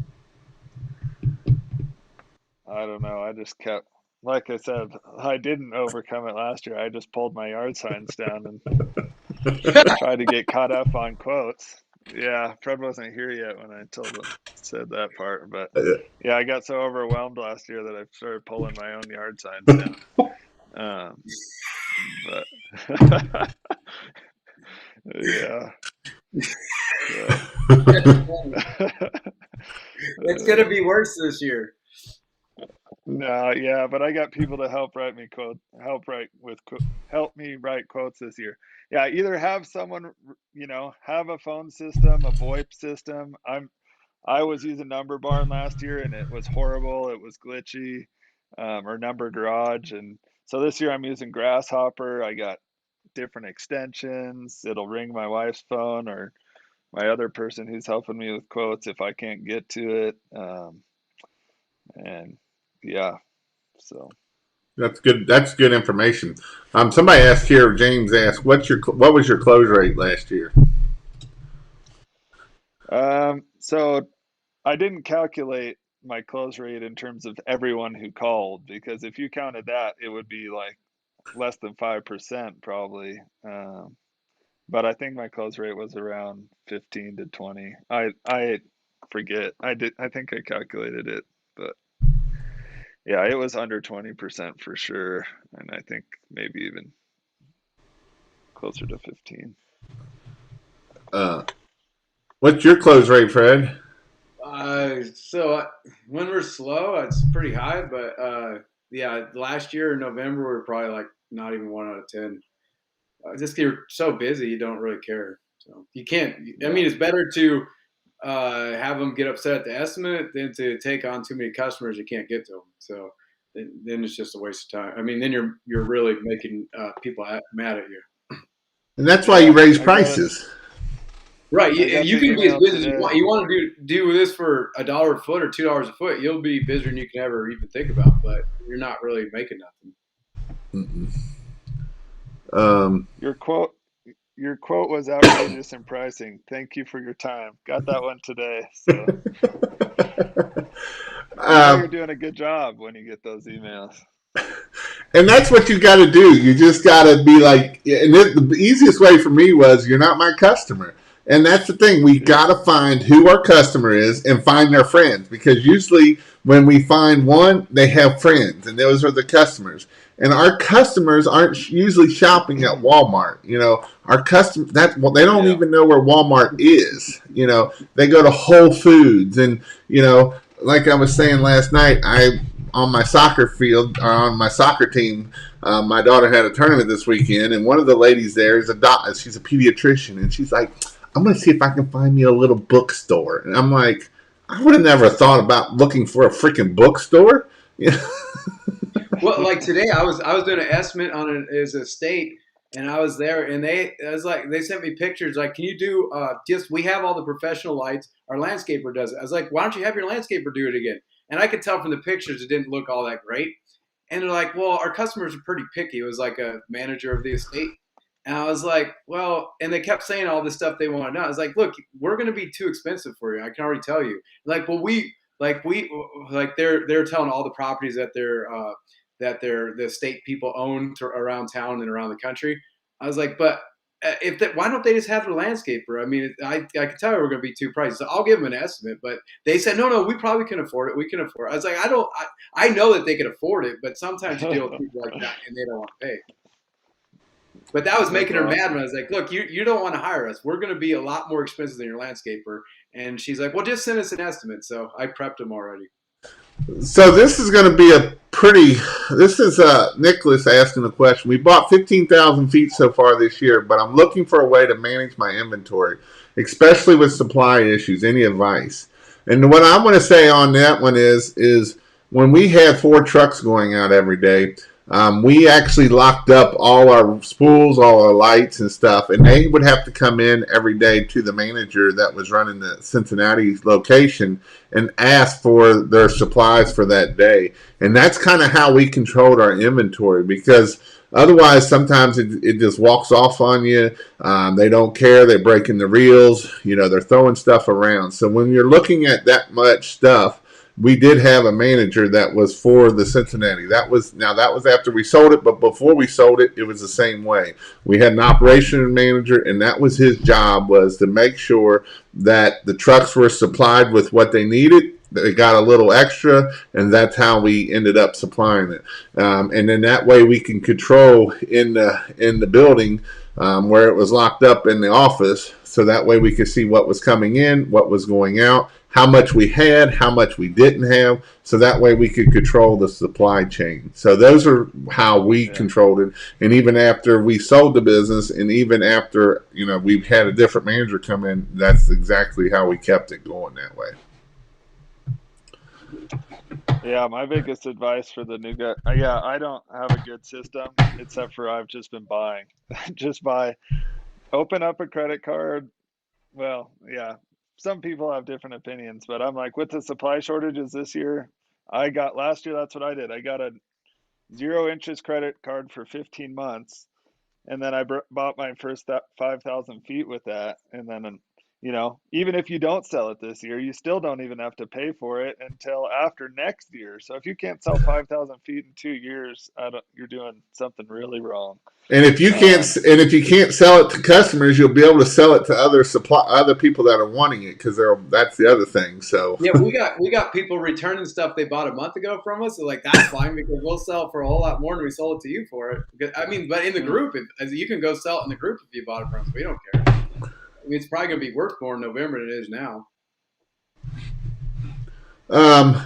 I don't know. I just kept, like I said, I didn't overcome it last year. I just pulled my yard signs down and tried to get caught up on quotes. Yeah, Fred wasn't here yet when I said that part, but yeah, I got so overwhelmed last year that I started pulling my own yard signs down. Um, but yeah, so It's gonna uh, be worse this year. no, yeah, but I got people to help me write quotes this year. Yeah, either have someone, have a phone system, a VoIP system. I was using Number Barn last year and it was horrible. It was glitchy, or Number Garage, and so this year I'm using Grasshopper. I got different extensions. It'll ring my wife's phone or my other person who's helping me with quotes if I can't get to it. And yeah, so. That's good. That's good information. Somebody asked here. James asked, what was your close rate last year?" So I didn't calculate my close rate in terms of everyone who called, because if you counted that, it would be like less than 5% probably. But I think my close rate was around 15 to 20. I forget. I think I calculated it, but yeah, it was under 20% for sure, and I think maybe even closer to 15. Uh, what's your close rate, Fred? When we're slow, it's pretty high, but yeah, last year in November we were probably like not even 1 out of 10. Just you're so busy, you don't really care. So you can't. I Yeah. mean, it's better to have them get upset at the estimate than to take on too many customers you can't get to them. So then it's just a waste of time. I mean, then you're really making people mad at you. And that's why you Yeah, raise prices. Right, I you, got you the can be as email busy as you want. today. You want to do this for $1 a foot or $2 a foot, you'll be busier than you can ever even think about. But you're not really making nothing. Mm-mm. Um, Your quote Your quote was outrageous in pricing. Thank you for your time. Got that one today. So you know you're um, doing a good job when you get those emails. and that's what you got to do. You just got to be like, and the easiest way for me was, you're not my customer. And that's the thing. We Yeah. got to find who our customer is and find their friends, because usually when we find one, they have friends, and those are the customers. And our customers aren't usually shopping at Walmart. Our customers, they don't Yeah. even know where Walmart is. They go to Whole Foods, and like I was saying last night, I on my soccer field, on my soccer team. My daughter had a tournament this weekend, and one of the ladies there is she's a pediatrician, and she's like, "I'm going to see if I can find me a little bookstore." And I'm like, I would have never thought about looking for a freaking bookstore. Yeah. Well, like today, I was doing an estimate on it as a state, and I was there, and they sent me pictures like, can you do just we have all the professional lights, our landscaper does it. I was like, why don't you have your landscaper do it again? And I could tell from the pictures it didn't look all that great. And they're like, well, our customers are pretty picky. It was like a manager of the estate. And I was like, well, and they kept saying all this stuff they wanted to know. I was like, look, we're going to be too expensive for you. I can already tell you. Like, well, they're telling all the properties that the state people own around town and around the country. I was like, but why don't they just have their landscaper? I mean, I could tell we're going to be too pricey. So I'll give them an estimate, but they said, no, we probably can afford it. We can afford it. I was like, I know that they can afford it, but sometimes you deal with people like that and they don't want to pay. But that was That's making her mad awesome. when I was like, look, you don't want to hire us. We're going to be a lot more expensive than your landscaper. And she's like, well, just send us an estimate. So I prepped them already. So this is going to be a pretty. This is Nicholas asking the question. We bought 15,000 feet so far this year, but I'm looking for a way to manage my inventory, especially with supply issues. Any advice? And what I want to say on that one is when we had 4 trucks going out every day, we actually locked up all our spools, all our lights and stuff, and they would have to come in every day to the manager that was running the Cincinnati location and ask for their supplies for that day. And that's kind of how we controlled our inventory, because otherwise sometimes it just walks off on you. They don't care. They're breaking the reels. They're throwing stuff around. So when you're looking at that much stuff, we did have a manager that was for the Cincinnati. That was after we sold it, but before we sold it, it was the same way. We had an operation manager, and that was his job, was to make sure that the trucks were supplied with what they needed. They got a little extra, and that's how we ended up supplying it. And then that way we can control in the building where it was locked up in the office. So that way we could see what was coming in, what was going out, how much we had, how much we didn't have. So that way we could control the supply chain. So those are how we Yeah. controlled it. And even after we sold the business, and even after we've had a different manager come in, that's exactly how we kept it going that way. Yeah, my biggest advice for the new guy, yeah, I don't have a good system except for I've just been buying. Just buy, open up a credit card. Well, yeah, some people have different opinions, but I'm like, with the supply shortages this year, I got last year, that's what I did. I got a zero interest credit card for 15 months. And then I bought my first 5,000 feet with that. And then, even if you don't sell it this year, you still don't even have to pay for it until after next year. So if you can't sell 5,000 feet in 2 years, you're doing something really wrong. And Um, if you can't sell it to customers, you'll be able to sell it to other people that are wanting it, because that's the other thing. So Yeah, we got people returning stuff they bought a month ago from us. So like that's fine because we'll sell for a whole lot more than we sold it to you for it. I mean, but in the mm, group, you can go sell it in the group if you bought it from us. We don't care. I mean, it's probably gonna be worth more in November than it is now. um,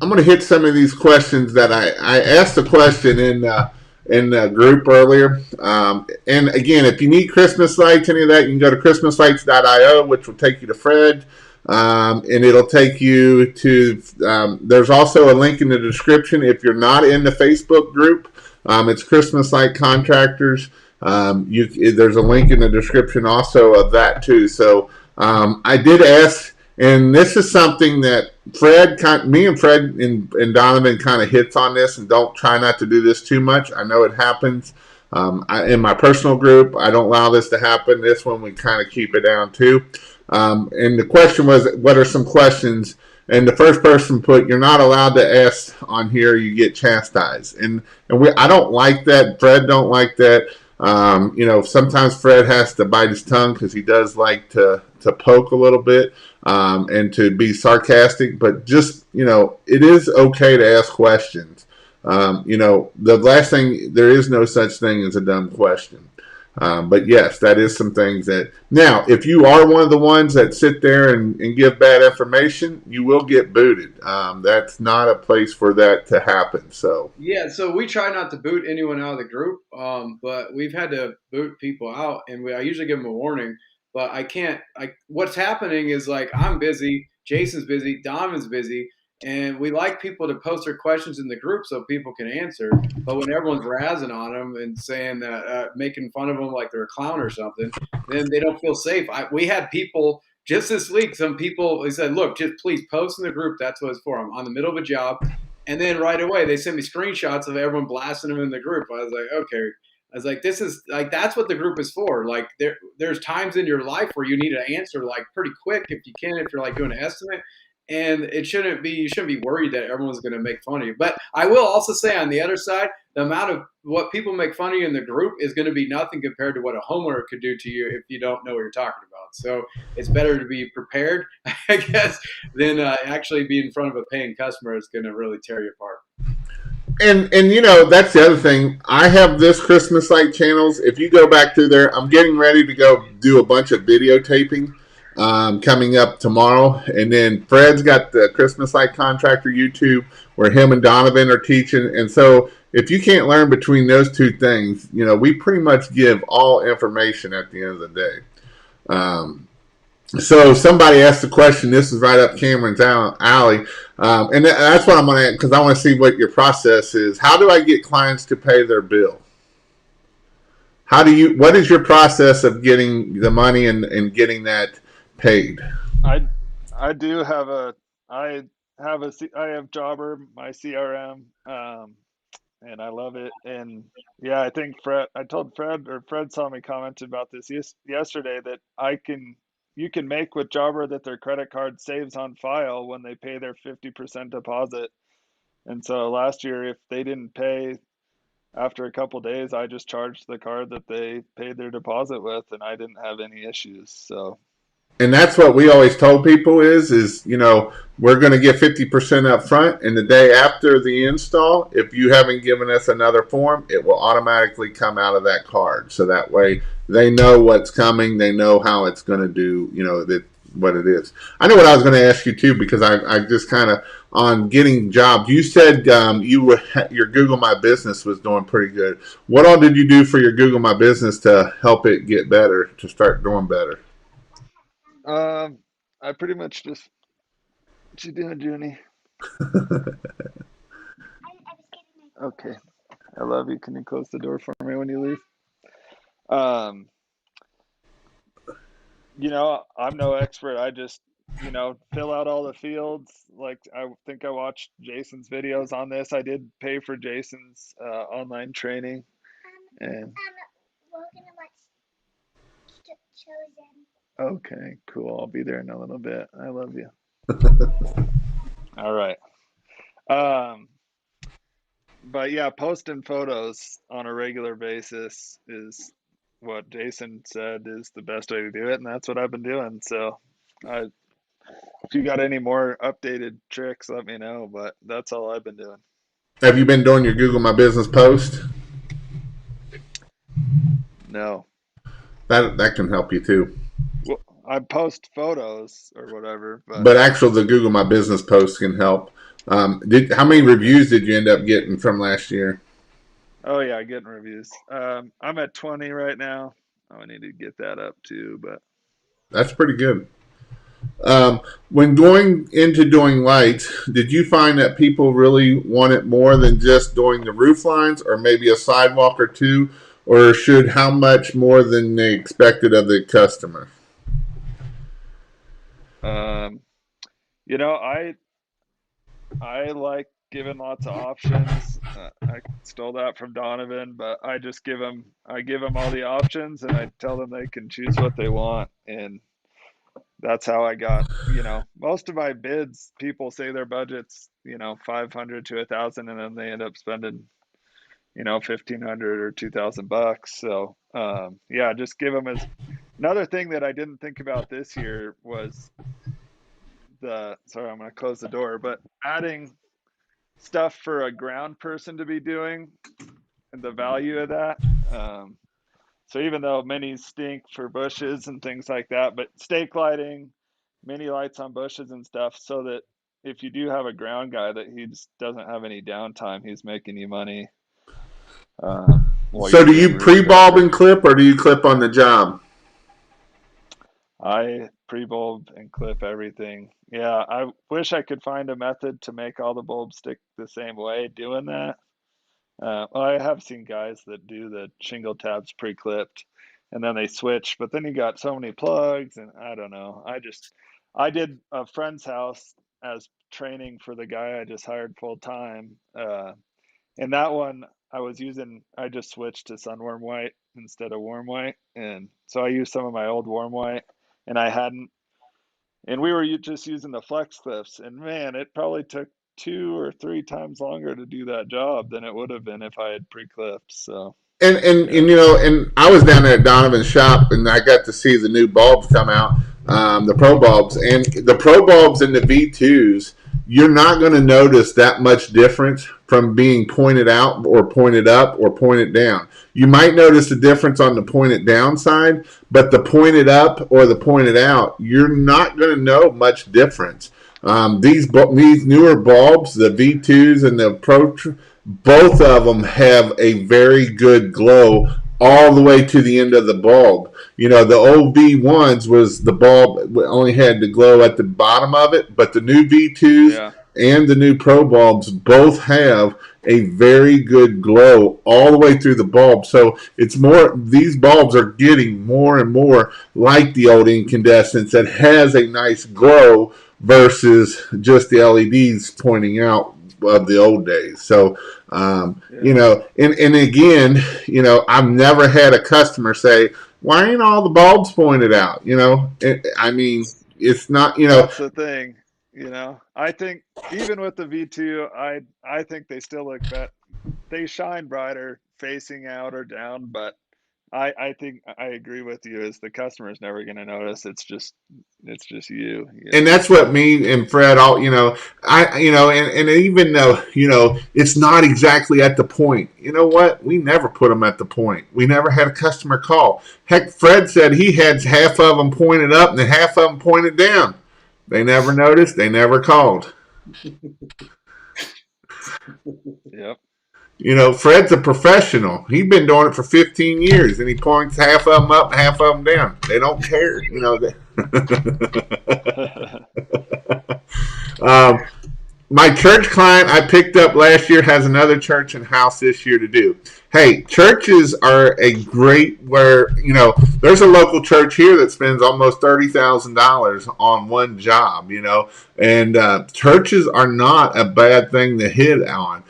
I'm going to hit some of these questions that I asked the question in the group earlier. And again, if you need Christmas lights, any of that, you can go to christmaslights.io, which will take you to Fred. And it'll take you to, there's also a link in the description. If you're not in the Facebook group, it's Christmas Light Contractors. There's a link in the description also of that too. So I did ask, and this is something that me and Fred and Donovan kind of hits on this, and don't try not to do this too much. I know it happens. In my personal group, I don't allow this to happen. This one, we kind of keep it down too. And the question was, what are some questions? And the first person put, "You're not allowed to ask on here. You get chastised." I don't like that. Fred don't like that. Sometimes Fred has to bite his tongue because he does like to poke a little bit, and to be sarcastic. But just it is okay to ask questions. The last thing, there is no such thing as a dumb question. But yes, that is some things that, now, if you are one of the ones that sit there and give bad information, you will get booted. That's not a place for that to happen. So, Yeah, so we try not to boot anyone out of the group, but we've had to boot people out, and I usually give them a warning. But I can't. What's happening is like I'm busy, Jason's busy, Donovan's busy, and we like people to post their questions in the group so people can answer. But when everyone's razzing on them and saying that, making fun of them like they're a clown or something, then they don't feel safe. We had people just this week. Some people they said, "Look, just please post in the group. That's what it's for. I'm on the middle of a job." And then right away, they sent me screenshots of everyone blasting them in the group. I was like, okay. I was like, this is like that's what the group is for. Like there's times in your life where you need an answer like pretty quick if you can, if you're like doing an estimate. and you shouldn't be worried that everyone's going to make fun of you. But I will also say on the other side, the amount of what people make fun of you in the group is going to be nothing compared to what a homeowner could do to you if you don't know what you're talking about. So it's better to be prepared, I guess, than actually be in front of a paying customer is going to really tear you apart. And that's the other thing. I have this Christmas light channels. If you go back through there, I'm getting ready to go do a bunch of videotaping coming up tomorrow, and then Fred's got the Christmas light contractor YouTube where him and Donovan are teaching. And so if you can't learn between those two things, we pretty much give all information at the end of the day. So somebody asked the question. This is right up Cameron's alley, and that's what I'm going to, because I want to see what your process is. How do I get clients to pay their bill? What is your process of getting the money and getting that paid? I I do have a I I have Jobber, my CRM, and I love it. And yeah, I think I told Fred, or Fred saw me comment about this yesterday, that you can make with Jobber that their credit card saves on file when they pay their 50% deposit. And so last year, if they didn't pay after a couple days, I just charged the card that they paid their deposit with, and I didn't have any issues. So And that's what we always told people is we're going to get 50% up front, and the day after the install, if you haven't given us another form, it will automatically come out of that card. So that way they know what's coming, they know how it's going to do, that what it is. I know what I was going to ask you too, because I just kind of on getting jobs. You said your Google My Business was doing pretty good. What all did you do for your Google My Business to help it get better, to start doing better? um, I pretty much just, what you doing, Junie? Okay, I love you. Can you close the door for me when you leave? Um, I'm no expert. I just, fill out all the fields. Like, I think I watched Jason's videos on this. I did pay for Jason's online training. And okay, cool. I'll be there in a little bit. I love you. All right. Um, but yeah, posting photos on a regular basis is what Jason said is the best way to do it, and that's what I've been doing. So, I, if you got any more updated tricks, let me know. But that's all I've been doing. Have you been doing your Google My Business post? No, That can help you too. well, I post photos or whatever, but But actually, the Google My Business post can help. How many oh, okay. reviews did you end up getting from last year? Oh yeah, getting reviews. I'm at 20 right now. I need to get that up too, but That's pretty good. When going into doing lights, did you find that people really wanted more than just doing the roof lines, or maybe a sidewalk or two, or should how much more than they expected of the customer? um, I like giving lots of options. I stole that from Donovan, but I give them all the options, and I tell them they can choose what they want, and that's how I got. Most of my bids, people say their budget's 500 to 1,000, and then they end up spending 1,500 or 2,000 bucks. So yeah, just give them as. Another thing that I didn't think about this year was sorry, I'm going to close the door, but adding stuff for a ground person to be doing and the value of that. Um, so even though minis stink for bushes and things like that, but stake lighting, mini lights on bushes and stuff, so that if you do have a ground guy, that he just doesn't have any downtime, he's making you money while So, you're do doing you roof pre-bulb structure. and clip, or do you clip on the job? I pre-bulb and clip everything. Yeah, I wish I could find a method to make all the bulbs stick the same way doing that. Well, I have seen guys that do the shingle tabs pre-clipped and then they switch, but then you got so many plugs and I don't know. I did a friend's house as training for the guy I just hired full time. And that one I just switched to sunworm white instead of warm white. And so I used some of my old warm white, and I hadn't and we were just using the flex clips, and man, it probably took 2 or 3 times longer to do that job than it would have been if I had pre-clipped. So And yeah, and I was down there at Donovan's shop, and I got to see the new bulbs come out, the Pro bulbs, and the Pro bulbs and the V2s. You're not going to notice that much difference from being pointed out or pointed up or pointed down. You might notice a difference on the pointed down side, but the pointed up or the pointed out, you're not going to know much difference. These newer bulbs, the V2s and the Pro, both of them have a very good glow all the way to the end of the bulb. You know, the old V1s was the bulb only had the glow at the bottom of it, but the new V2s yeah, and the new Pro bulbs both have a very good glow all the way through the bulb. So it's more, these bulbs are getting more and more like the old incandescents that has a nice glow versus just the LEDs pointing out of the old days. So, yeah. and again, I've never had a customer say, why ain't all the bulbs pointed out? I mean, it's not, That's the thing. I think even with the V2, I think they still look better. They shine brighter facing out or down, but I think I agree with you. Is the customer's never going to notice? It's just you. You and know. that's what me and Fred all and even though it's not exactly at the point. You know what? We never put them at the point. We never had a customer call. Heck, Fred said he had half of them pointed up and half of them pointed down. They never noticed. They never called. Yep. Fred's a professional. He's been doing it for 15 years, and he points half of them up and half of them down. They don't care. um, my church client I picked up last year has another church and house this year to do. Hey, churches are a great where there's a local church here that spends almost $30,000 on one job. And churches are not a bad thing to hit on.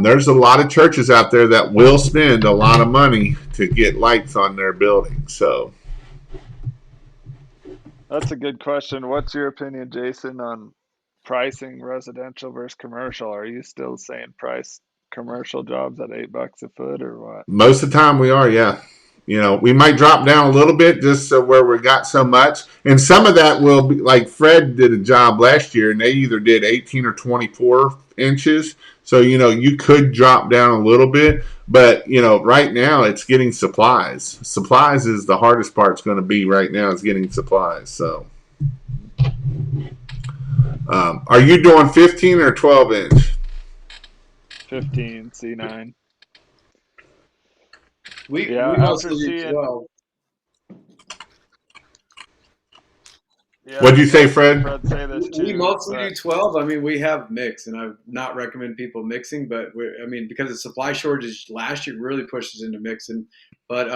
There's a lot of churches out there that will spend a lot of money to get lights on their buildings. So That's a good question. What's your opinion, Jason, on pricing residential versus commercial? Are you still saying price commercial jobs at $8 a foot or what? most of the time we are, yeah. We might drop down a little bit just so where we got so much. And some of that will be like Fred did a job last year and they either did 18 or 24 inches. So, you could drop down a little bit. But, right now it's getting supplies. Supplies is the hardest part it's going to be right now is getting supplies. So, are you doing 15 or 12 inch? 15 C9. We Yeah, after mostly do seeing 12. yeah, What'd you and say, I've seen Fred? Fred say this We too, mostly but do 12. I mean, we have mix, and I not recommend people mixing, but I mean, because the supply shortage last year really pushes into mixing. But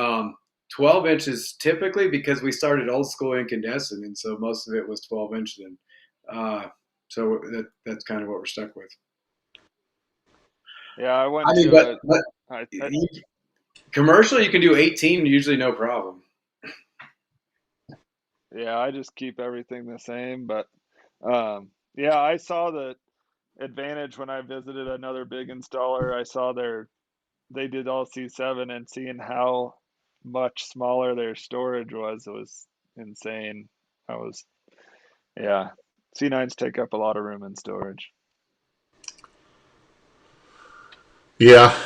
12 inches typically because we started old school incandescent, and so most of it was 12 inch then. Uh, so that's kind of what we're stuck with. yeah, I I went mean, to but a I commercial you can do 18 usually no problem. yeah, I just keep everything the same, but yeah, I saw the advantage when I visited another big installer. I saw they did all C7, and seeing how much smaller their storage was insane. I was Yeah, C9s take up a lot of room in storage. Yeah,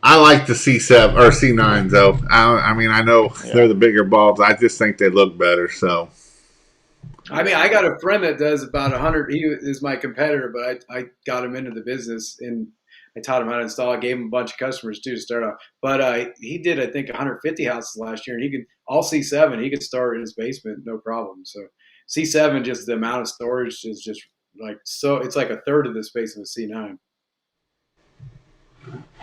I like the C7 or C9s though. I mean, I know they're Yeah, the bigger bulbs. I just think they look better. So I mean, yeah, I got a friend that does about 100. He is my competitor, but I got him into the business and I taught him how to install. I gave him a bunch of customers too to start off. But he did, I think, 150 houses last year, and he could all C7. He could start in his basement, no problem. So C7, just the amount of storage is just like so. It's like a third of the space of a C9.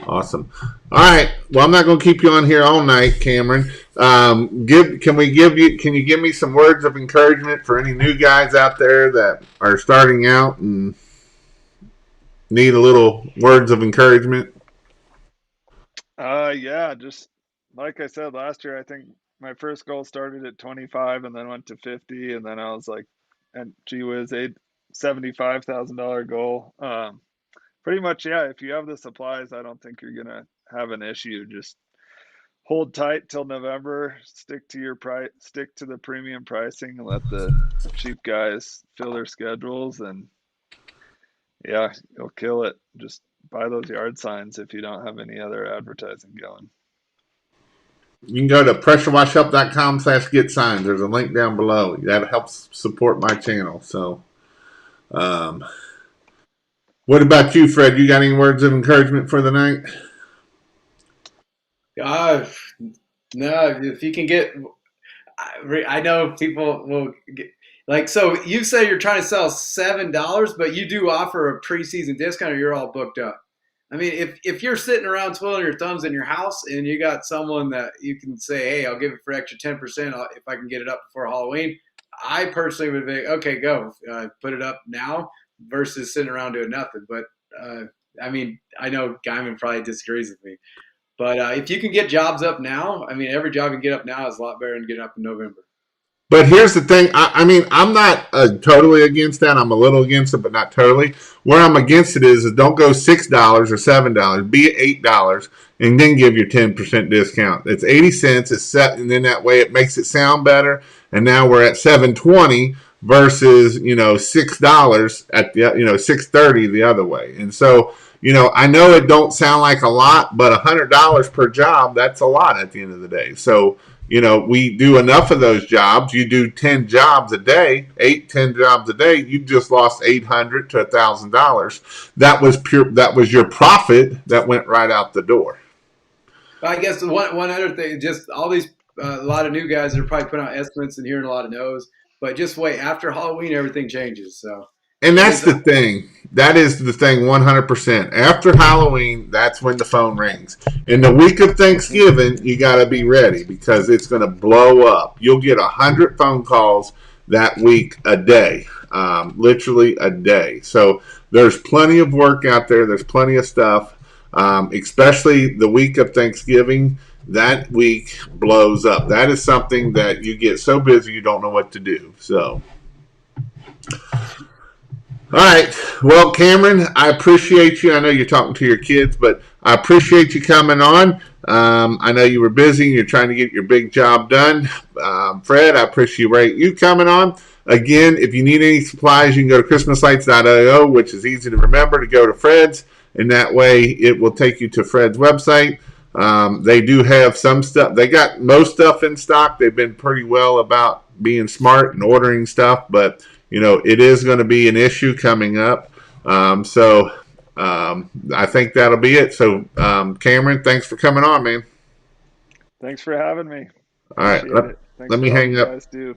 awesome. All right. Well, I'm not going to keep you on here all night, Cameron. Can you give me some words of encouragement for any new guys out there that are starting out and need a little words of encouragement? yeah. Just like I said last year, I think my first goal started at 25 and then went to 50, and then I was like and gee whiz, a $75,000 goal. Pretty much, yeah. If you have the supplies, I don't think you're gonna have an issue. Just hold tight till November. Stick to your price. Stick to the premium pricing, and let the cheap guys fill their schedules. And yeah, you'll kill it. Just buy those yard signs if you don't have any other advertising going. You can go to pressurewashhelp.com/get signs. There's a link down below. That helps support my channel. So, um, what about you, Fred? You got any words of encouragement for the night? No, if you can get, I know people will get, like, so you say you're trying to sell $7, but you do offer a preseason discount or you're all booked up. I mean, if you're sitting around twiddling your thumbs in your house and you got someone that you can say, hey, I'll give it for extra 10% if I can get it up before Halloween, I personally would be, okay, go put it up now versus sitting around doing nothing. But I mean, I know Guyman probably disagrees with me. But if you can get jobs up now, I mean, every job you can get up now is a lot better than getting up in November. But here's the thing. I mean, I'm not totally against that. I'm a little against it, but not totally. Where I'm against it is don't go $6 or $7. Be $8, and then give your 10% discount. It's 80 cents. It's set, and then that way it makes it sound better. And now we're at $7.20 versus $6 at the $6.30 the other way. And so I know it don't sound like a lot, but $100 per job, that's a lot at the end of the day. So we do enough of those jobs. You do 10 jobs a day, 10 jobs a day. You just lost $800 to $1,000. That was pure. That was your profit that went right out the door. I guess one other thing, just all these a lot of new guys that are probably putting out estimates and hearing a lot of no's. But just wait, after Halloween, everything changes. So, and that's the thing. That is the thing 100%. After Halloween, that's when the phone rings. In the week of Thanksgiving, you got to be ready because it's going to blow up. You'll get 100 phone calls that week a day, literally a day. So there's plenty of work out there. There's plenty of stuff, especially the week of Thanksgiving. That week blows up. That is something that you get so busy you don't know what to do. So, all right. Well, Cameron, I appreciate you. I know you're talking to your kids, but I appreciate you coming on. I know you were busy and you're trying to get your big job done. Fred, I appreciate you coming on. Again, if you need any supplies, you can go to christmaslights.io, which is easy to remember to go to Fred's, and that way it will take you to Fred's website. They do have some stuff. They got most stuff in stock. They've been pretty well about being smart and ordering stuff, but it is going to be an issue coming up. So I think that'll be it. So, Cameron, thanks for coming on, man. Thanks for having me. All right. Appreciate it. Thanks Let me for all hang you up. guys do.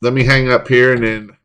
Let me hang up here and then